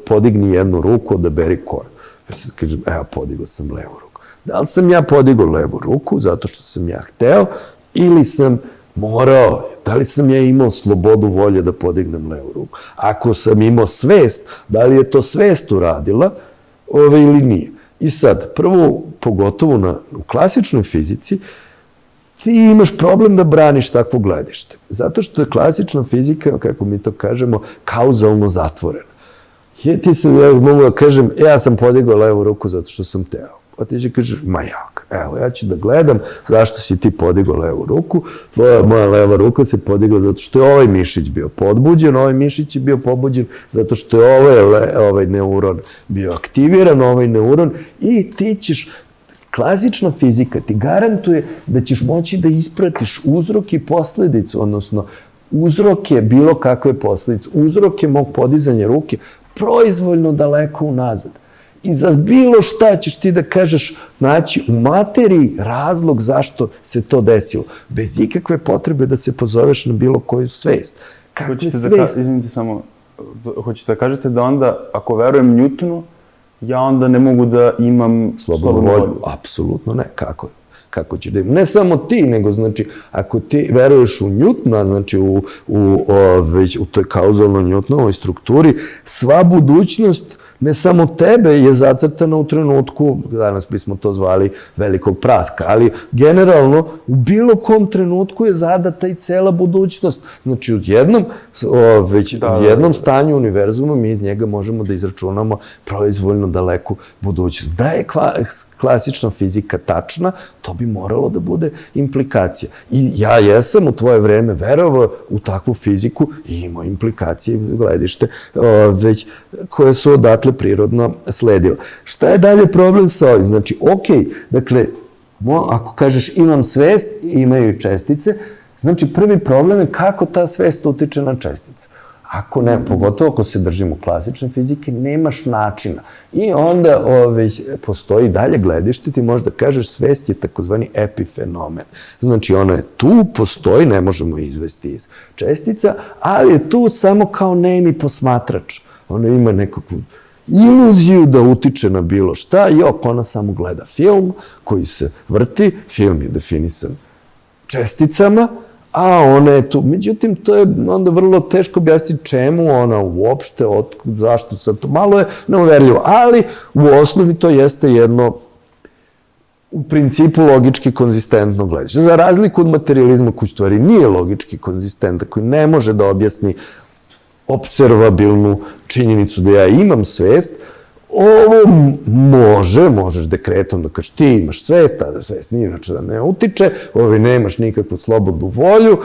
podigni jednu ruku, odaberi koju. Ja sad kažem, evo podigao sam levu ruku. Da li sam ja podigao levu ruku zato što sam ja hteo ili sam morao, da li sam ja imao slobodu volje da podignem levu ruku? Ako sam imao svest, da li je to svest uradila ili nije? I sad, pogotovo u klasičnoj fizici, ti imaš problem da braniš takvo gledište. Zato što je klasična fizika, kako mi to kažemo, kauzalno zatvorena. Ti se, ja mogu da kažem, ja sam podigao levu ruku zato što sam teo. A ti će kažeš, ma jak, evo, ja ću da gledam zašto si ti podigao levu ruku. Moja leva ruka se podigla zato što je ovaj mišić bio podbuđen, ovaj mišić je bio pobuđen zato što je ovaj neuron bio aktiviran, ovaj neuron, i ti ćeš, klasična fizika ti garantuje da ćeš moći da ispratiš uzrok i posledicu, odnosno uzroke bilo kakve posledice, uzroke mog podizanja ruke proizvoljno daleko unazad. I za bilo šta ćeš ti da kažeš naći u materiji razlog zašto se to desilo, bez ikakve potrebe da se pozoveš na bilo koju svest. Kakve svest? Izvinite samo, hoćete da kažete da onda, ako verujem Newtonu, ja onda ne mogu da imam slobodnu volju? Apsolutno ne. Kako ćeš da imam? Ne samo ti, nego, znači, ako ti veruješ u Newtona, znači u toj kauzalnoj Newtonovoj strukturi, sva budućnost ne samo tebe je zacrtana u trenutku, danas bismo to zvali velikog praska, ali generalno u bilo kom trenutku je zadata i cela budućnost. Znači u jednom stanju univerzuma mi iz njega možemo da izračunamo proizvoljno daleku budućnost. Da je klasična fizika tačna, to bi moralo da bude implikacija. I ja jesam u tvoje vreme verovao u takvu fiziku i imao implikacije i gledište koje su odatle prirodno sledile. Šta je dalje problem sa ovim? Znači, dakle, ako kažeš imam svest, imaju i čestice, znači prvi problem je kako ta svest utiče na čestice. Ako ne, pogotovo ako se držimo klasične fizike, nemaš načina. I onda postoji dalje gledište, ti možda kažeš svest je takozvani epifenomen. Znači ona je tu, postoji, ne možemo izvesti iz čestica, ali je tu samo kao nemi posmatrač. Ona ima nekakvu iluziju da utiče na bilo šta i ona samo gleda film koji se vrti, film je definisan česticama, a ona je tu. Međutim, to je onda vrlo teško objasniti čemu ona uopšte, zašto sad to, malo je neuverljivo, ali u osnovi to jeste jedno u principu logički konzistentno gledište. Za razliku od materializma koji stvari nije logički konzistentan, koji ne može da objasni observabilnu činjenicu da ja imam svest, ovo možeš dekretom da kažeš ti imaš svest, a da svest nije inače da ne utiče, nemaš nikakvu slobodnu volju,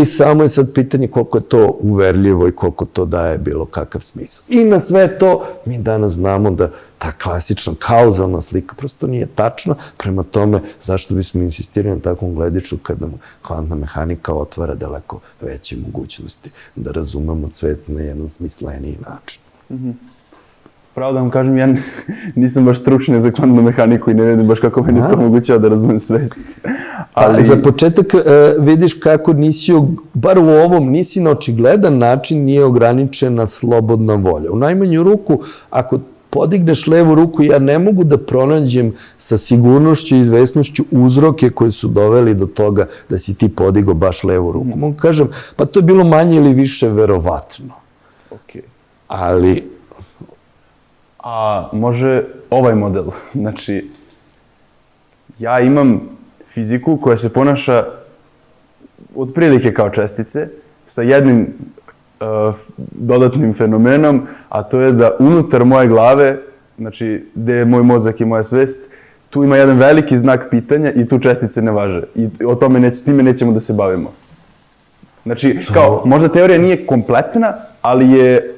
samo je sad pitanje koliko je to uverljivo i koliko to daje bilo kakav smisao. I na sve to mi danas znamo da ta klasična kauzalna slika prosto nije tačna, prema tome zašto bismo insistirali na takvom gledištu kada nam kvantna mehanika otvara daleko veće mogućnosti da razumemo svet na jedan smisleniji način. Pravo da vam kažem, ja nisam baš stručnjak za kvantnu mehaniku i ne vidim baš kako meni to mogućava da razumem svest. Za početak vidiš kako nisi, bar u ovom, nisi na očigledan način nije ograničena slobodna volja. U najmanju ruku, ako podigneš levu ruku, ja ne mogu da pronađem sa sigurnošću i izvesnošću uzroke koji su doveli do toga da si ti podigao baš levu ruku. Mogu kažem, pa to je bilo manje ili više verovatno. Ali a može ovaj model. Znači, ja imam fiziku koja se ponaša otprilike kao čestice, sa jednim dodatnim fenomenom, a to je da unutar moje glave, znači gde je moj mozak i moja svest, tu ima jedan veliki znak pitanja i tu čestice ne važe. I s time nećemo da se bavimo. Znači, kao, možda teorija nije kompletna, ali je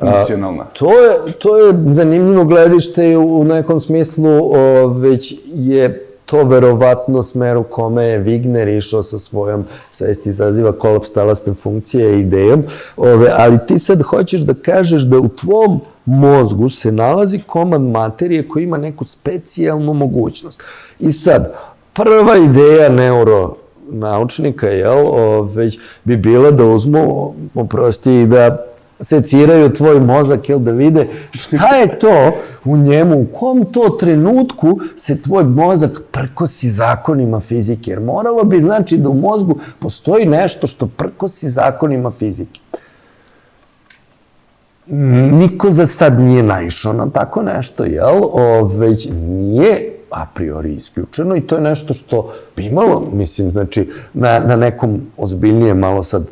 funkcionalna. To je zanimljivo gledište i u nekom smislu već je to verovatno smer u kome je Wigner išao sa svojom svesti izaziva kolaps talasne funkcije idejom, ali ti sad hoćeš da kažeš da u tvom mozgu se nalazi komad materije koji ima neku specijalnu mogućnost. I sad, prva ideja neuronaučnika već bi bila da uzmu, oprosti, i da seciraju tvoj mozak, da vide šta je to u njemu, u kom to trenutku se tvoj mozak prkosi zakonima fizike. Jer moralo bi znači da u mozgu postoji nešto što prkosi zakonima fizike. niko za sad nije naišao na tako nešto, jel? Već nije a priori isključeno i to je nešto što bi imalo, mislim, znači, na nekom ozbiljnijem malo sad,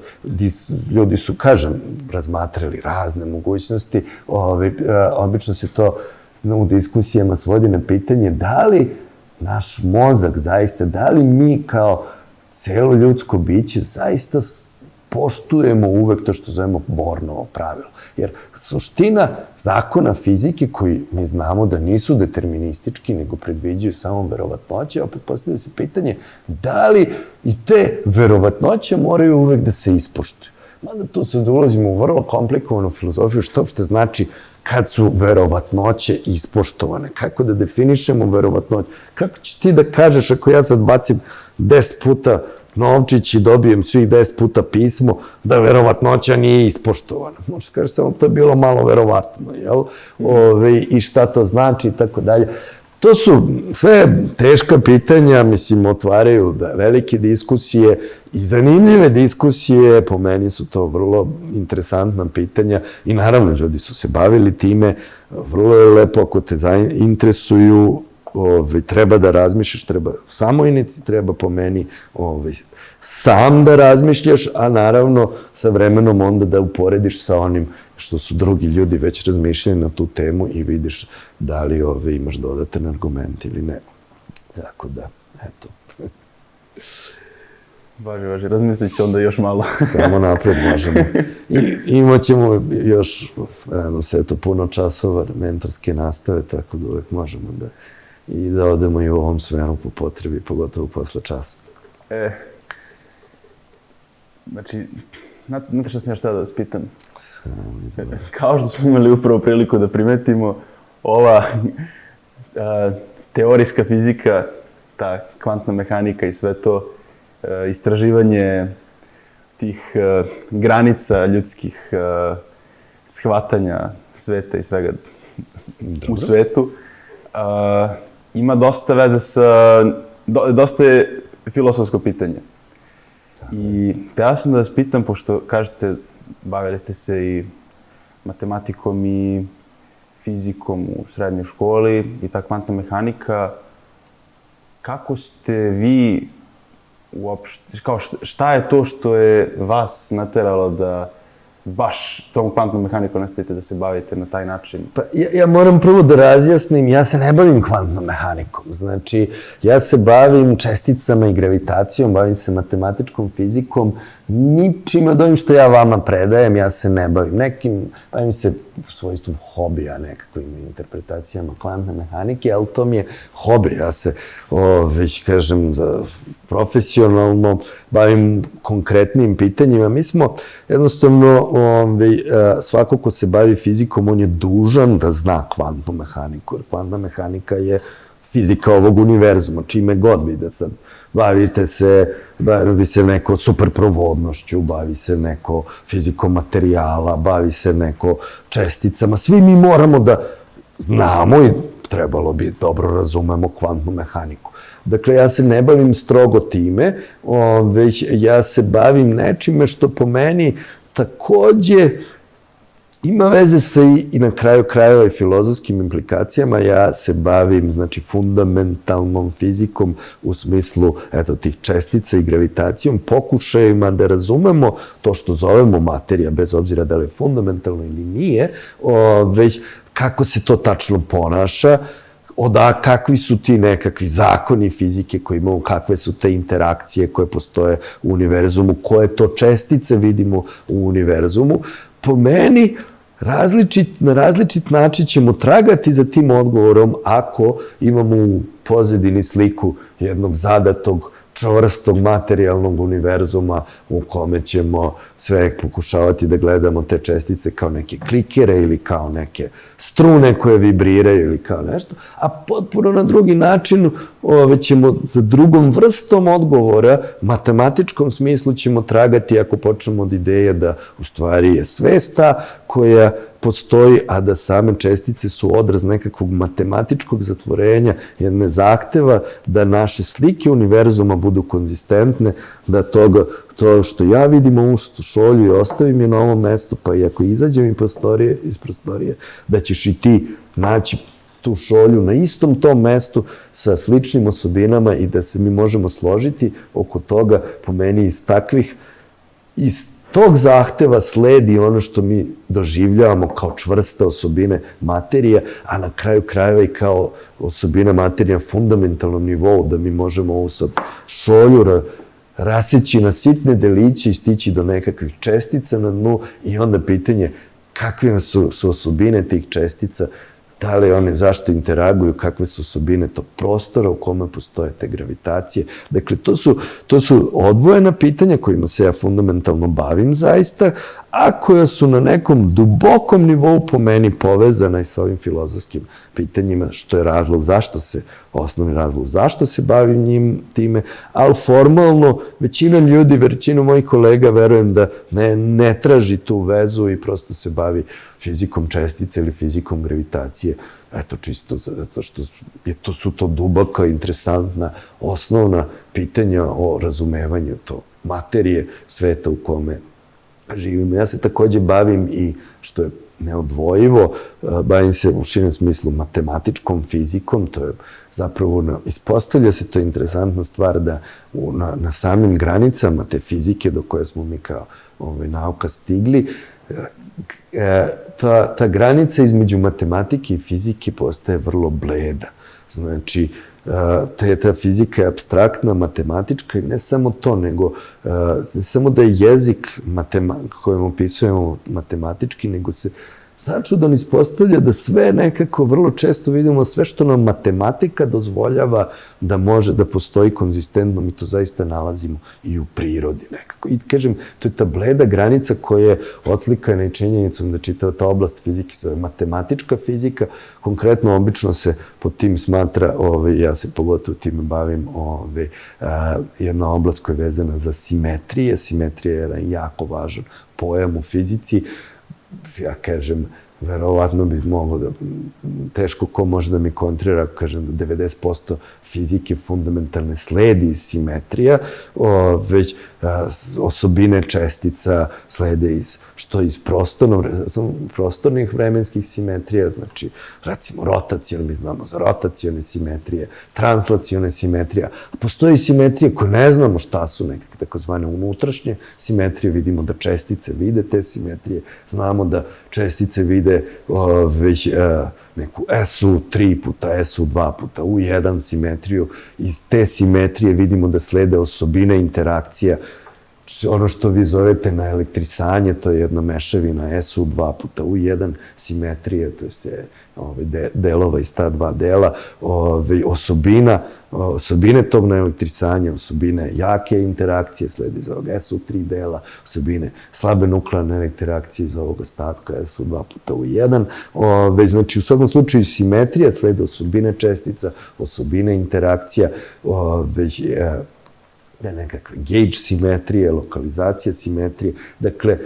ljudi su, kažem, razmatrali razne mogućnosti, obično se to u diskusijama svodi na pitanje da li naš mozak zaista, da li mi kao celo ljudsko biće zaista poštujemo uvek to što zovemo Bornovo pravilo. Jer suština zakona fizike, koji mi znamo da nisu deterministički, nego predviđaju samo verovatnoće, opet postavlja se pitanje da li i te verovatnoće moraju uvek da se ispoštuju. Mada tu sad ulazimo u vrlo komplikovanu filozofiju, što uopšte znači kad su verovatnoće ispoštovane, kako da definišemo verovatnoće. Kako će ti da kažeš ako ja sad bacim 10 puta novčić i dobijem svih 10 puta pismo, da verovatnoća nije ispoštovana. Možeš kažeš samo to je bilo malo verovatno, jel? I šta to znači i tako dalje. To su sve teška pitanja, mislim, otvaraju velike diskusije i zanimljive diskusije, po meni su to vrlo interesantna pitanja i naravno ljudi su se bavili time, vrlo je lepo ako te interesuju, treba da razmišljaš, treba po meni sam da razmišljaš, a naravno sa vremenom onda da uporediš sa onim što su drugi ljudi već razmišljali na tu temu i vidiš da li imaš dodatan argument ili ne. Tako da, eto. Važi, razmislit ću onda još malo. Samo napred možemo. I imat ćemo još, sve to puno časova mentorske nastave, tako da uvek možemo da odemo i u ovom smeru po potrebi, pogotovo posle časa. Znači, znate što sam ja htio da vas pitam? Kao što smo imali upravo priliku da primetimo, ova teorijska fizika, ta kvantna mehanika i sve to, istraživanje tih granica ljudskih shvatanja sveta i svega u svetu, ima dosta veze sa, dosta je filosofsko pitanje. I htio sam da vas pitam, pošto kažete, bavili ste se i matematikom i fizikom u srednjoj školi i ta kvantna mehanika, kako ste vi uopšte, kao šta je to što je vas nateralo da baš tom kvantnom mehanikom nastavite da se bavite na taj način? Pa ja moram prvo da razjasnim, ja se ne bavim kvantnom mehanikom. Znači, ja se bavim česticama i gravitacijom, bavim se matematičkom fizikom, ničim od ovim što ja vama predajem, ja se ne bavim. Bavim se u svojstvu hobija, nekakvim interpretacijama kvantne mehanike, ali to mi je hobi. Ja se, već kažem, profesionalno bavim konkretnim pitanjima. Mi smo jednostavno, svako ko se bavi fizikom, on je dužan da zna kvantnu mehaniku, jer kvantna mehanika je fizika ovog univerzuma, čime god vi da sad bavite se, bavi se neko superprovodnošću, bavi se neko fizikom materijala, bavi se neko česticama. Svi mi moramo da znamo i trebalo bi dobro razumemo kvantnu mehaniku. Dakle, ja se ne bavim strogo time, već ja se bavim nečime što po meni takođe ima veze sa i na kraju krajeva i filozofskim implikacijama. Ja se bavim, znači, fundamentalnom fizikom u smislu, eto, tih čestica i gravitacijom, pokušajima da razumemo to što zovemo materija, bez obzira da li je fundamentalno ili nije, već kako se to tačno ponaša, kakvi su ti nekakvi zakoni fizike koji imamo, kakve su te interakcije koje postoje u univerzumu, koje to čestice vidimo u univerzumu. Po meni, na različit način ćemo tragati za tim odgovorom ako imamo u pozadini sliku jednog zadatog, čvrstog materijalnog univerzuma u kome ćemo sve pokušavati da gledamo te čestice kao neke klikere ili kao neke strune koje vibriraju ili kao nešto, a potpuno na drugi način ćemo za drugom vrstom odgovora, matematičkom smislu ćemo tragati ako počnemo od ideje da u stvari je svest ta koja postoji, a da same čestice su odraz nekakvog matematičkog zatvorenja, jedne zahteva da naše slike univerzuma budu konzistentne, da to što ja vidim ovu šolju i ostavim je na ovom mestu, pa i ako izađem iz prostorije, da ćeš i ti naći tu šolju na istom tom mestu sa sličnim osobinama i da se mi možemo složiti oko toga, po meni iz tog zahteva sledi ono što mi doživljavamo kao čvrste osobine materije, a na kraju krajeva i kao osobina materije na fundamentalnom nivou, da mi možemo ovu sad šolju raseći na sitne deliće i stići do nekakvih čestica na dnu i onda pitanje kakve su osobine tih čestica, da li one zašto interaguju, kakve su osobine tog prostora u kome postoje te gravitacije. Dakle, to su odvojena pitanja kojima se ja fundamentalno bavim zaista, a koja su na nekom dubokom nivou po meni povezana i sa ovim filozofskim pitanjima, što je osnovni razlog zašto se bavim time, ali formalno većina ljudi, većina mojih kolega verujem da ne traži tu vezu i prosto se bavi fizikom čestice ili fizikom gravitacije. Eto, čisto zato što su to duboka, interesantna, osnovna pitanja o razumevanju to materije sveta u kome živimo. Ja se takođe bavim i, što je neodvojivo, bavim se u širem smislu matematičkom fizikom, to je zapravo, ispostavlja se, to je interesantna stvar da na samim granicama te fizike do koje smo mi kao nauka stigli, ta granica između matematike i fizike postaje vrlo bleda. Znači, ta fizika je apstraktna, matematička i ne samo to, nego ne samo da je jezik kojem opisujemo matematički, nego se začudan ispostavlja da sve nekako vrlo često vidimo, sve što nam matematika dozvoljava da može da postoji konzistentno, mi to zaista nalazimo i u prirodi nekako. I kažem, to je ta bleda granica koja je odslikana i činjenicom da čitava ta oblast fizike se zove matematička fizika. Konkretno, obično se pod tim smatra, ja se pogotovo time bavim, jedna oblast koja je vezana za simetrije. Simetrija je jedan jako važan pojam u fizici. Ja kažem, verovatno bi moglo da, teško ko može da mi kontrira, kažem da 90% fizike fundamentalne sledi iz simetrija, već osobine čestica slede iz prostornih vremenskih simetrija, znači recimo rotacione, mi znamo za rotacione simetrije, translacione simetrije, a postoji simetrije koje ne znamo šta su, nekakve takozvane unutrašnje simetrije, vidimo da čestice vide te simetrije, znamo da čestice vide već neku SU3 puta SU2 puta U1 simetriju. Iz te simetrije vidimo da slede osobine interakcija. Ono što vi zovete na elektrisanje, to je jedna mešavina SU2 puta U1 simetrije, to je delova iz ta dva dela, osobine tog naelektrisanja, osobine jake interakcije sledi iz ovog SU3 dela, osobine slabe nuklearne interakcije iz ovog ostatka SU2 puta U1. Znači, u svakom slučaju simetrija slede osobine čestica, osobine interakcija, nekakve gauge simetrije, lokalizacija simetrije. Dakle,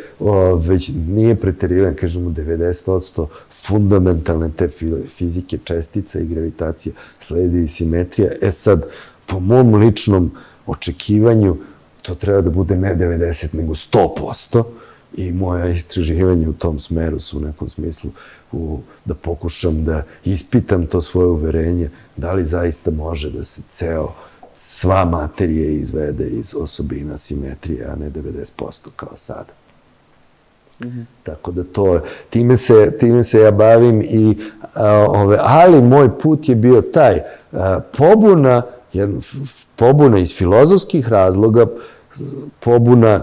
već nije preterivanje, kažemo 90% fundamentalne te fizike čestica i gravitacije sledi i simetrija. Sad, po mom ličnom očekivanju, to treba da bude ne 90, nego 100%. I moja istraživanja u tom smeru su u nekom smislu da pokušam da ispitam to svoje uverenje, da li zaista može da se sva materija izvede iz osobina simetrije, a ne 90% kao sada. Tako da time se ja bavim, ali moj put je bio taj pobuna iz filozofskih razloga, pobuna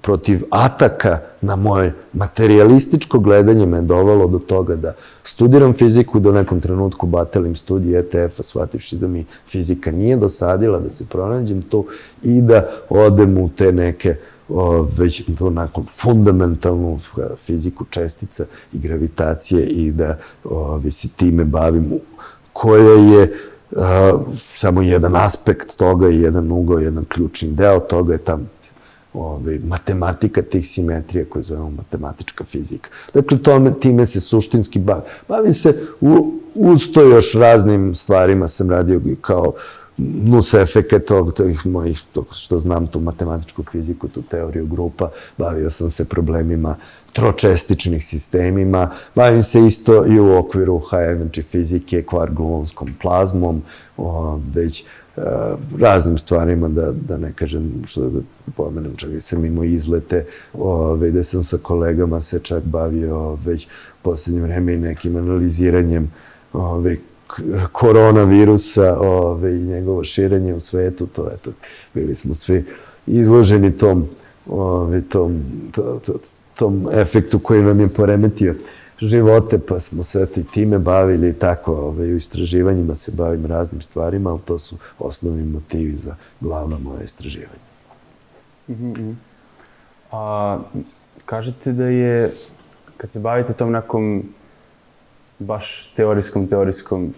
protiv ataka na moje materijalističko gledanje me je dovelo do toga da studiram fiziku, da u nekom trenutku batalim studij ETF-a, shvativši da mi fizika nije dosadila, da se pronađem tu i da odem u te neke već onako fundamentalnu fiziku čestica i gravitacije i da se time bavim, koja je samo jedan aspekt toga i jedan ugao, jedan ključni deo toga je ta matematika tih simetrija koje zovemo matematička fizika. Dakle, time se suštinski bavim. Bavim se uz to još raznim stvarima, sam radio kao nus efeke tih mojih, što znam tu matematičku fiziku, tu teoriju grupa, bavio sam se problemima tročestičnih sistemima, bavim se isto i u okviru znači fizike, kvark-gluonskom plazmom, već raznim stvarima, da ne kažem, što da pomenem, čak i sam imao izlete, gde sam sa kolegama se čak bavio već u poslednje vreme i nekim analiziranjem koronavirusa i njegovo širenje u svetu, to eto, bili smo svi izloženi tom efektu koji nam je poremetio živote, pa smo se i time bavili i tako, u istraživanjima se bavim raznim stvarima, ali to su osnovni motivi za glavna moja istraživanja. Kažete da je, kad se bavite tom nekom baš teorijskom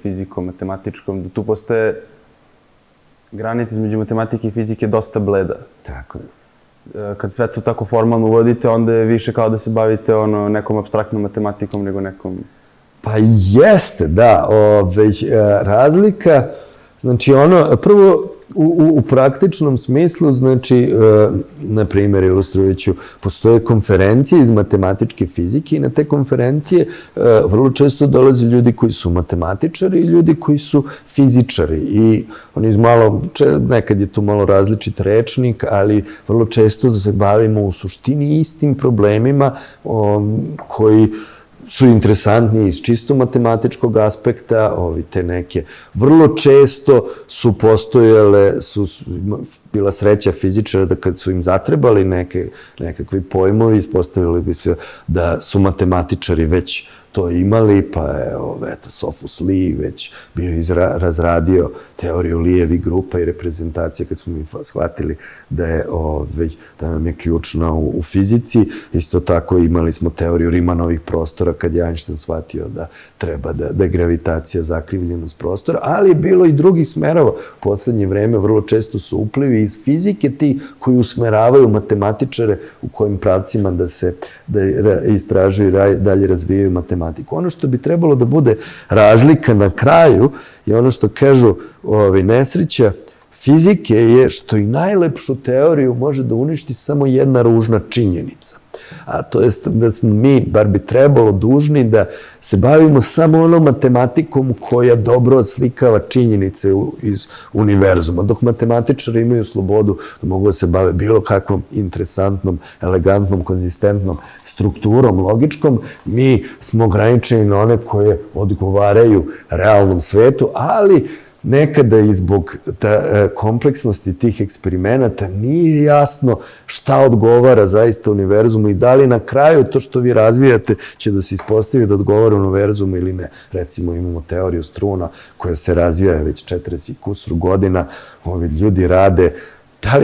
fizikom, matematičkom, da tu postaje granica između matematike i fizike dosta bleda. Tako je. Kad sve to tako formalno uvodite, onda je više kao da se bavite nekom apstraktnom matematikom nego nekom... Pa jeste, da. Već razlika, znači prvo u praktičnom smislu, znači, na primjer, ilustrujuću, postoje konferencije iz matematičke fizike i na te konferencije vrlo često dolaze ljudi koji su matematičari i ljudi koji su fizičari. I oni nekad je tu malo različit rečnik, ali vrlo često se bavimo u suštini istim problemima koji su interesantni iz čisto matematičkog aspekta, te neke. Vrlo često su postojale, bila sreća fizičara da kad su im zatrebali nekakvi pojmovi, ispostavili bi se da su matematičari već to imali, pa je, Sophus Lee već bio razradio teoriju Lijevih grupa i reprezentacije, kad smo mi shvatili da nam je ključna u fizici. Isto tako imali smo teoriju Rimanovih prostora, kad je Einstein shvatio da treba da je gravitacija zakrivljenost prostora, ali je bilo i drugih smerova. U poslednje vreme vrlo često su uplivi iz fizike ti koji usmeravaju matematičare u kojim pravcima da istražuju i dalje razvijaju matematiku. Ono što bi trebalo da bude razlika na kraju je ono što kažu nesreća fizike je što i najlepšu teoriju može da uništi samo jedna ružna činjenica. A to je da smo mi, bar bi trebalo, dužni da se bavimo samo onom matematikom koja dobro odslikava činjenice iz univerzuma. Dok matematičari imaju slobodu da mogu da se bave bilo kakvom interesantnom, elegantnom, konzistentnom strukturom, logičkom, mi smo ograničeni na one koje odgovaraju realnom svetu, ali nekada i zbog kompleksnosti tih eksperimenata nije jasno šta odgovara zaista univerzumu i da li na kraju to što vi razvijate će da se ispostavi da odgovara univerzumu ili ne. Recimo imamo teoriju struna koja se razvija već 40 i kusur godina, ljudi rade. Da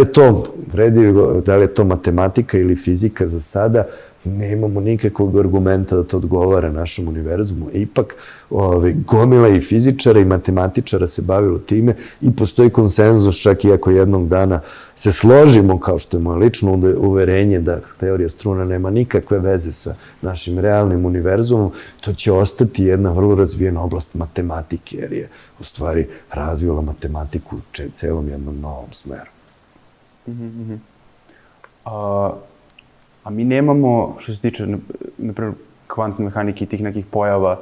li je to matematika ili fizika za sada, nemamo nikakvog argumenta da to odgovara našem univerzumu. Ipak, gomila i fizičara i matematičara se bavilo time i postoji konsenzus, čak i ako jednog dana se složimo, kao što je moje lično uverenje da teorija struna nema nikakve veze sa našim realnim univerzumom, to će ostati jedna vrlo razvijena oblast matematike, jer je u stvari razvila matematiku u celom jednom novom smeru. A mi nemamo, što se tiče, na primjer, kvantne mehanike i tih nekih pojava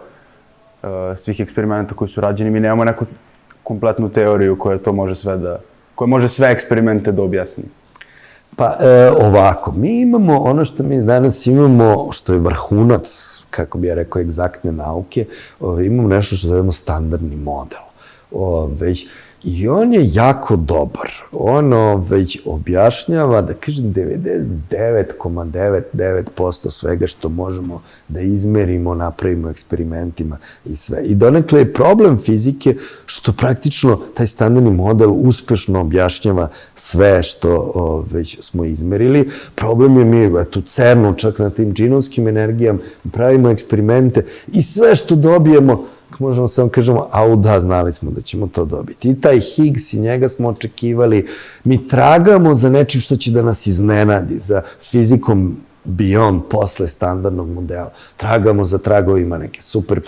svih eksperimenta koji su rađeni, mi nemamo neku kompletnu teoriju koja može sve eksperimente da objasni. Pa ovako, mi imamo ono što mi danas imamo, što je vrhunac, kako bi ja rekao, egzaktne nauke, imamo nešto što zovemo standardni model. I on je jako dobar. On već objašnjava, da kažem, 99,99% svega što možemo da izmerimo, napravimo eksperimentima i sve. I donekle je problem fizike što praktično taj standardni model uspešno objašnjava sve što već smo izmerili. Problem je mi, u CERN-u, čak na tim džinovskim energijama, pravimo eksperimente i sve što dobijemo možemo samo kažemo, au da, znali smo da ćemo to dobiti. I taj Higgs i njega smo očekivali. Mi tragamo za nečim što će da nas iznenadi, za fizikom beyond, posle standardnog modela. Tragamo za tragovima neke super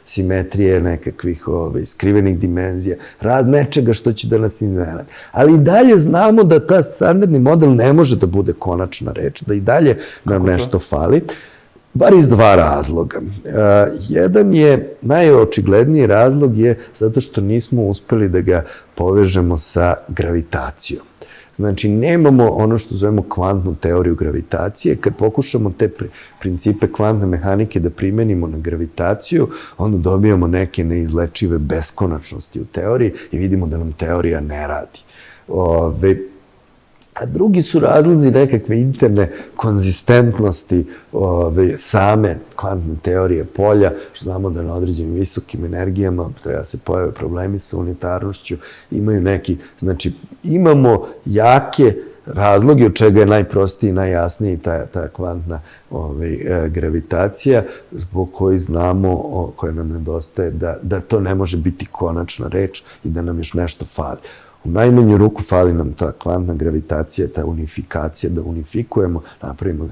simetrije, nekakvih skrivenih dimenzija, rad nečega što će da nas iznenadi. Ali i dalje znamo da ta standardni model ne može da bude konačna reč, da i dalje nam nešto fali. Bar iz dva razloga. Jedan je, najočigledniji razlog je zato što nismo uspeli da ga povežemo sa gravitacijom. Znači, nemamo ono što zovemo kvantnu teoriju gravitacije. Kad pokušamo te principe kvantne mehanike da primenimo na gravitaciju, onda dobijamo neke neizlečive beskonačnosti u teoriji i vidimo da nam teorija ne radi. A drugi su razlozi nekakve interne konzistentnosti same kvantne teorije polja, što znamo da na određenim visokim energijama treba se pojave problemi sa unitarnošću, imaju neki, znači imamo jake razloge od čega je najprostiji i najjasniji ta kvantna gravitacija, zbog koji znamo, koja nam nedostaje, da to ne može biti konačna reč i da nam još nešto fali. U najmanju ruku fali nam ta kvantna gravitacija, ta unifikacija, da unifikujemo, napravimo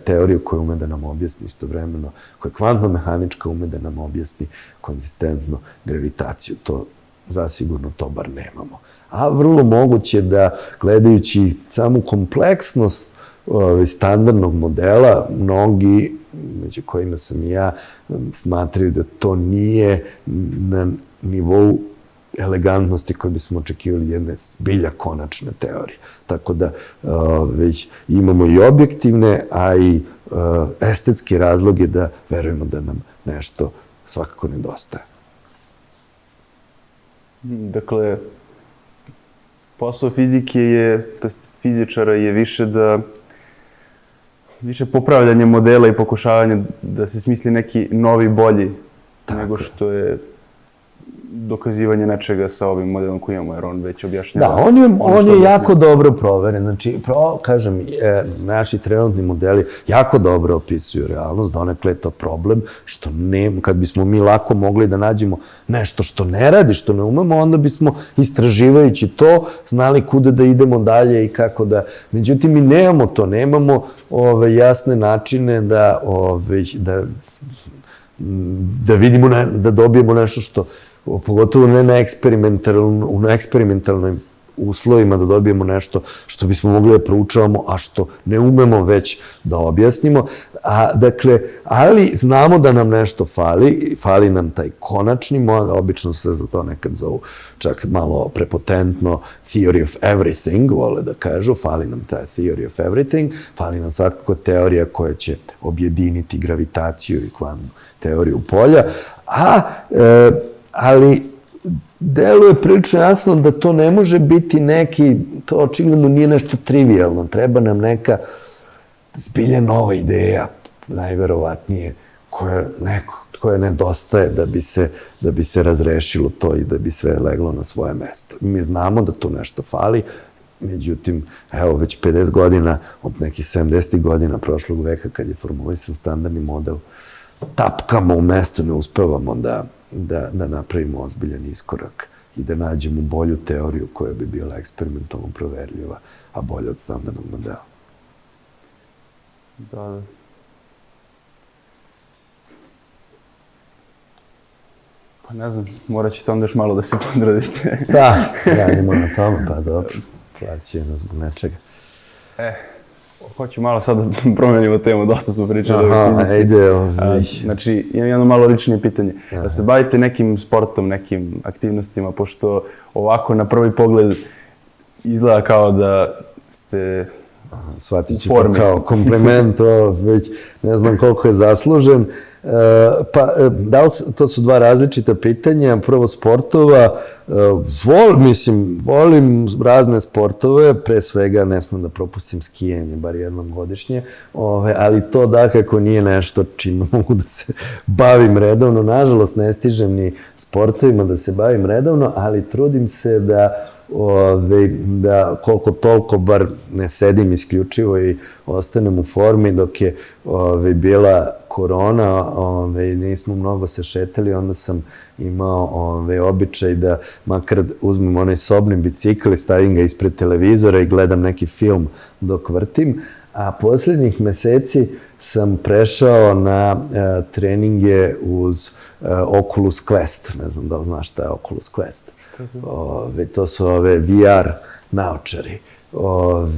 teoriju koja ume da nam objasni istovremeno, koja je kvantno-mehanička, ume da nam objasni konzistentno gravitaciju. To zasigurno to bar nemamo. A vrlo moguće da, gledajući samu kompleksnost standardnog modela, mnogi, među kojima sam i ja, smatraju da to nije na nivou elegantnosti koje bismo očekivali jedne zbilja konačne teorije. Tako da već imamo i objektivne, a i estetske razloge da verujemo da nam nešto svakako nedostaje. Dakle, posao fizike je, to jest fizičara je više popravljanje modela i pokušavanje da se smisli neki novi, bolji, nego što je dokazivanje nečega sa ovim modelom koji imamo, jer on već objašnjava. Da, on je jako dobro proveren. Znači, kažem, naši trenutni modeli jako dobro opisuju realnost, donekle je to problem, što ne, kad bismo mi lako mogli da nađemo nešto što ne radi, što ne umemo, onda bismo, istraživajući to, znali kuda da idemo dalje i kako da... Međutim, mi nemamo to, nemamo jasne načine da vidimo, da dobijemo nešto što, pogotovo ne na eksperimentalnim uslovima, da dobijemo nešto što bismo mogli da proučavamo, a što ne umemo već da objasnimo. Dakle, ali znamo da nam nešto fali nam taj konačni model, obično se za to nekad zovu čak malo prepotentno theory of everything, vole da kažu, fali nam ta theory of everything, fali nam svakako teorija koja će objediniti gravitaciju i kvantnu teoriju polja, ali deluje prilično jasno da to ne može biti to očigledno nije nešto trivialno, treba nam neka zbilja nova ideja, najverovatnije, koja nedostaje da bi se razrešilo to i da bi sve leglo na svoje mesto. Mi znamo da tu nešto fali, međutim, evo, već 50 godina, od nekih 70. godina prošlog veka, kad je formulisan standardni model, tapkamo u mestu, ne uspevamo da napravimo ozbiljan iskorak i da nađemo bolju teoriju koja bi bila eksperimentalno proverljiva, a bolja od standardnog modela. Da. Pa ne znam, morat ćete onda još malo da se podradite. Da, radimo na tome, pa dobro, plaćaju nas zbog nečega. Hoću malo sad da promenimo temu, dosta smo pričali o fizici. Ajde. Znači, imam jedno malo ličnije pitanje. Da se bavite nekim sportom, nekim aktivnostima, pošto ovako na prvi pogled izgleda kao da ste shvatit ću to kao kompliment, već ne znam koliko je zaslužen. Pa, to su dva različita pitanja. Prvo, sportova. Volim razne sportove, pre svega ne smem da propustim skijanje, bar jednom godišnje, ali to dakako nije nešto čime mogu da se bavim redovno. Nažalost, ne stižem ni sportovima da se bavim redovno, ali trudim se da da koliko toliko bar ne sedim isključivo i ostanem u formi. Dok je bila korona, nismo mnogo se šetali, onda sam imao običaj da makar uzmem onaj sobni bicikl i stavim ga ispred televizora i gledam neki film dok vrtim. A posljednjih meseci sam prešao na treninge uz Oculus Quest. Ne znam da li znaš šta je Oculus Quest. To su ove VR naočari.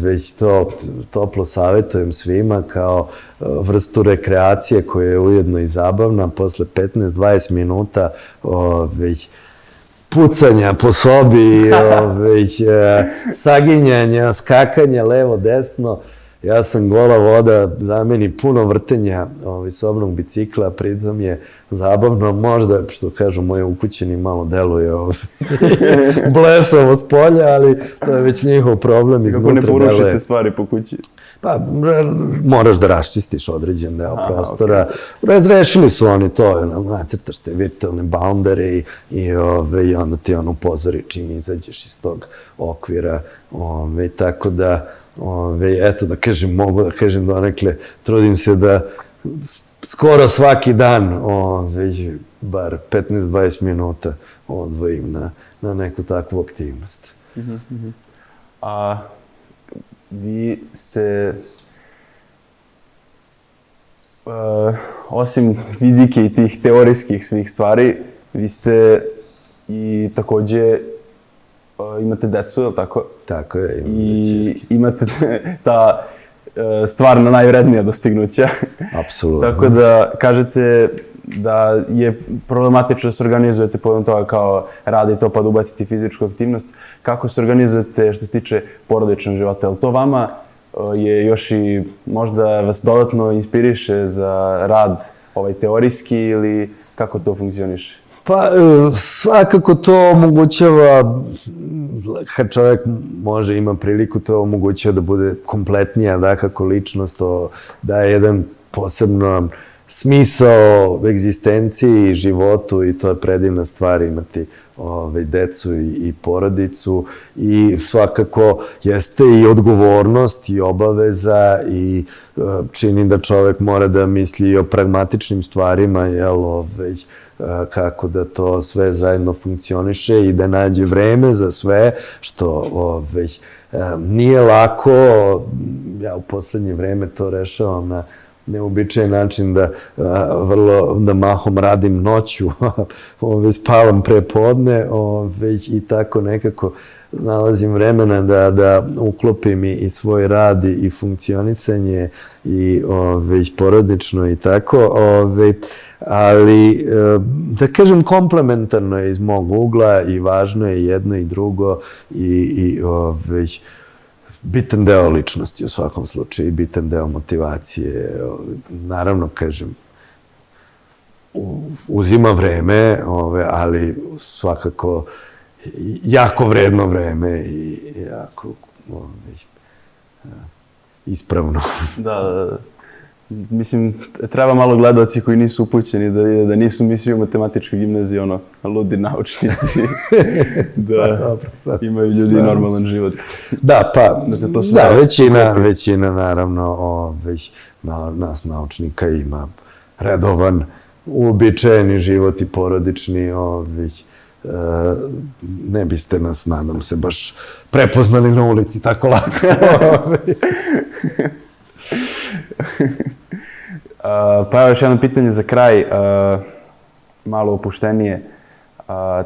Već to toplo savjetujem svima kao vrstu rekreacije koja je ujedno i zabavna. Posle 15-20 minuta već pucanja po sobi, već saginjanja, skakanja levo-desno. Ja sam gola voda, za meni puno vrtenja sobnog bicikla, pritom je zabavno, možda, što kažu moji ukućeni, malo deluje blesavo s polja, ali to je već njihov problem. Kako ne porušite stvari po kući? Pa, moraš da raščistiš određen deo prostora. Razrešili su oni to, nacrtaš te virtualne boundary i onda ti on upozori čim izađeš iz tog okvira. Tako da, eto da kažem, mogu da kažem donekle, trudim se da skoro svaki dan, bar 15-20 minuta odvojim na neku takvu aktivnost. A vi ste, osim fizike i tih teorijskih svih stvari, vi ste i takođe imate decu, je li tako? Tako je. I imate ta stvarno najvrednija dostignuća. Apsolutno. Tako da kažete da je problematično da se organizujete povodom toga kao radite to pa da ubacite fizičku aktivnost. Kako se organizujete što se tiče porodičnog života? Je li to vama je još i možda vas dodatno inspiriše za rad teorijski ili kako to funkcioniše? Pa, svakako to omogućava, kad čovjek ima priliku, to omogućava da bude kompletnija, dakako, ličnost, to daje jedan posebno smisao egzistenciji i životu i to je predivna stvar imati decu i porodicu i svakako jeste i odgovornost i obaveza i čini da čovjek mora da misli i o pragmatičnim stvarima, kako da to sve zajedno funkcioniše i da nađe vreme za sve, što nije lako. Ja u poslednje vreme to rešavam na neobičajen način da mahom radim noću, spavam prepodne i tako nekako nalazim vremena da uklopim i svoj rad i funkcionisanje i porodično i tako, ali da kažem komplementarno je iz mog ugla i važno je jedno i drugo i bitan deo ličnosti u svakom slučaju i bitan deo motivacije. Naravno, kažem, uzima vreme, ali svakako jako vredno vreme i jako ispravno. Da. Mislim, treba malo gledalci koji nisu upućeni da nisu mislili u matematičkoj gimnaziji, ludi naučnici, da imaju ljudi normalan život. Da, pa, većina naravno nas naučnika ima redovan, uobičajeni život i porodični, ne biste nas, nadam se, baš prepoznali na ulici tako lako. Pa evo još jedno pitanje za kraj, malo opuštenije.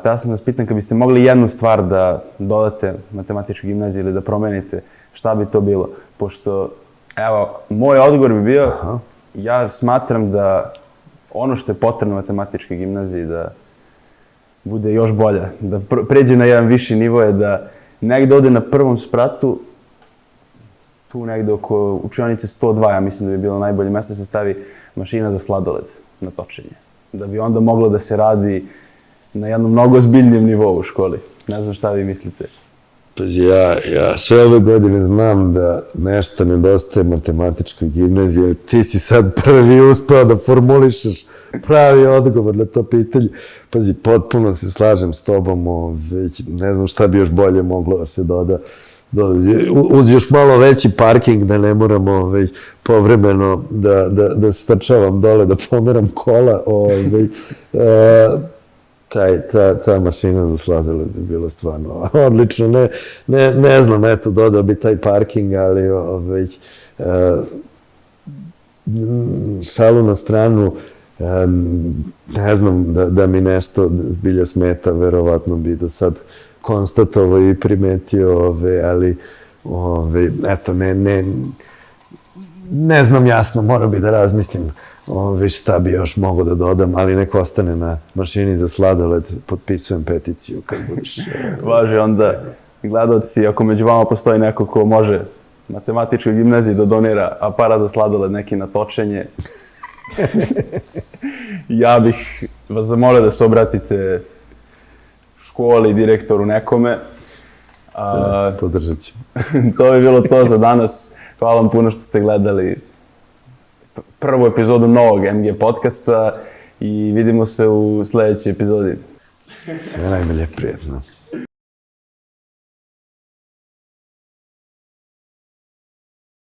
Tada sam vas pitan, kad biste mogli jednu stvar da dodate matematičkoj gimnaziji ili da promenite, šta bi to bilo? Pošto, evo, moj odgovor bi bio, ja smatram da ono što je potrebno matematičkoj gimnaziji da bude još bolja, da pređe na jedan viši nivo je da negde ode na prvom spratu, tu negde oko učionice 102, ja mislim da bi bilo najbolje mesto da se stavi mašina za sladoled na točenje. Da bi onda moglo da se radi na jednom mnogo ozbiljnijem nivou u školi. Ne znam šta vi mislite. Pazi, ja sve ove godine znam da nešto nedostaje matematičkoj gimnaziji, jer ti si sad prvi uspeo da formulišeš pravi odgovor na to pitanje. Pazi, potpuno se slažem s tobom, već ne znam šta bi još bolje moglo da se doda. Uz još malo veći parking, da ne moramo povremeno da strčavam dole, da pomeram kola. Ta mašina za sladoled bi bila stvarno odlično. Ne znam, eto, dodao bi taj parking, ali šalu na stranu, ne znam da mi nešto zbilja smeta, verovatno bi do sad konstatovao i primetio, ali eto, ne znam jasno, morao bi da razmislim šta bi još mogo da dodam, ali neko ostane na mašini za sladoled, potpisujem peticiju kad budeš. Važi onda, gledalci, ako među vama postoji neko ko može matematičkoj gimnaziji da donira aparat za sladoled, neki na točenje, ja bih vas zamolio da se obratite školi, direktoru nekome. Podržat ću. To bi bilo to za danas. Hvala vam puno što ste gledali prvu epizodu novog MG podcasta i vidimo se u sledećoj epizodi. Sve najbolje, prijetno.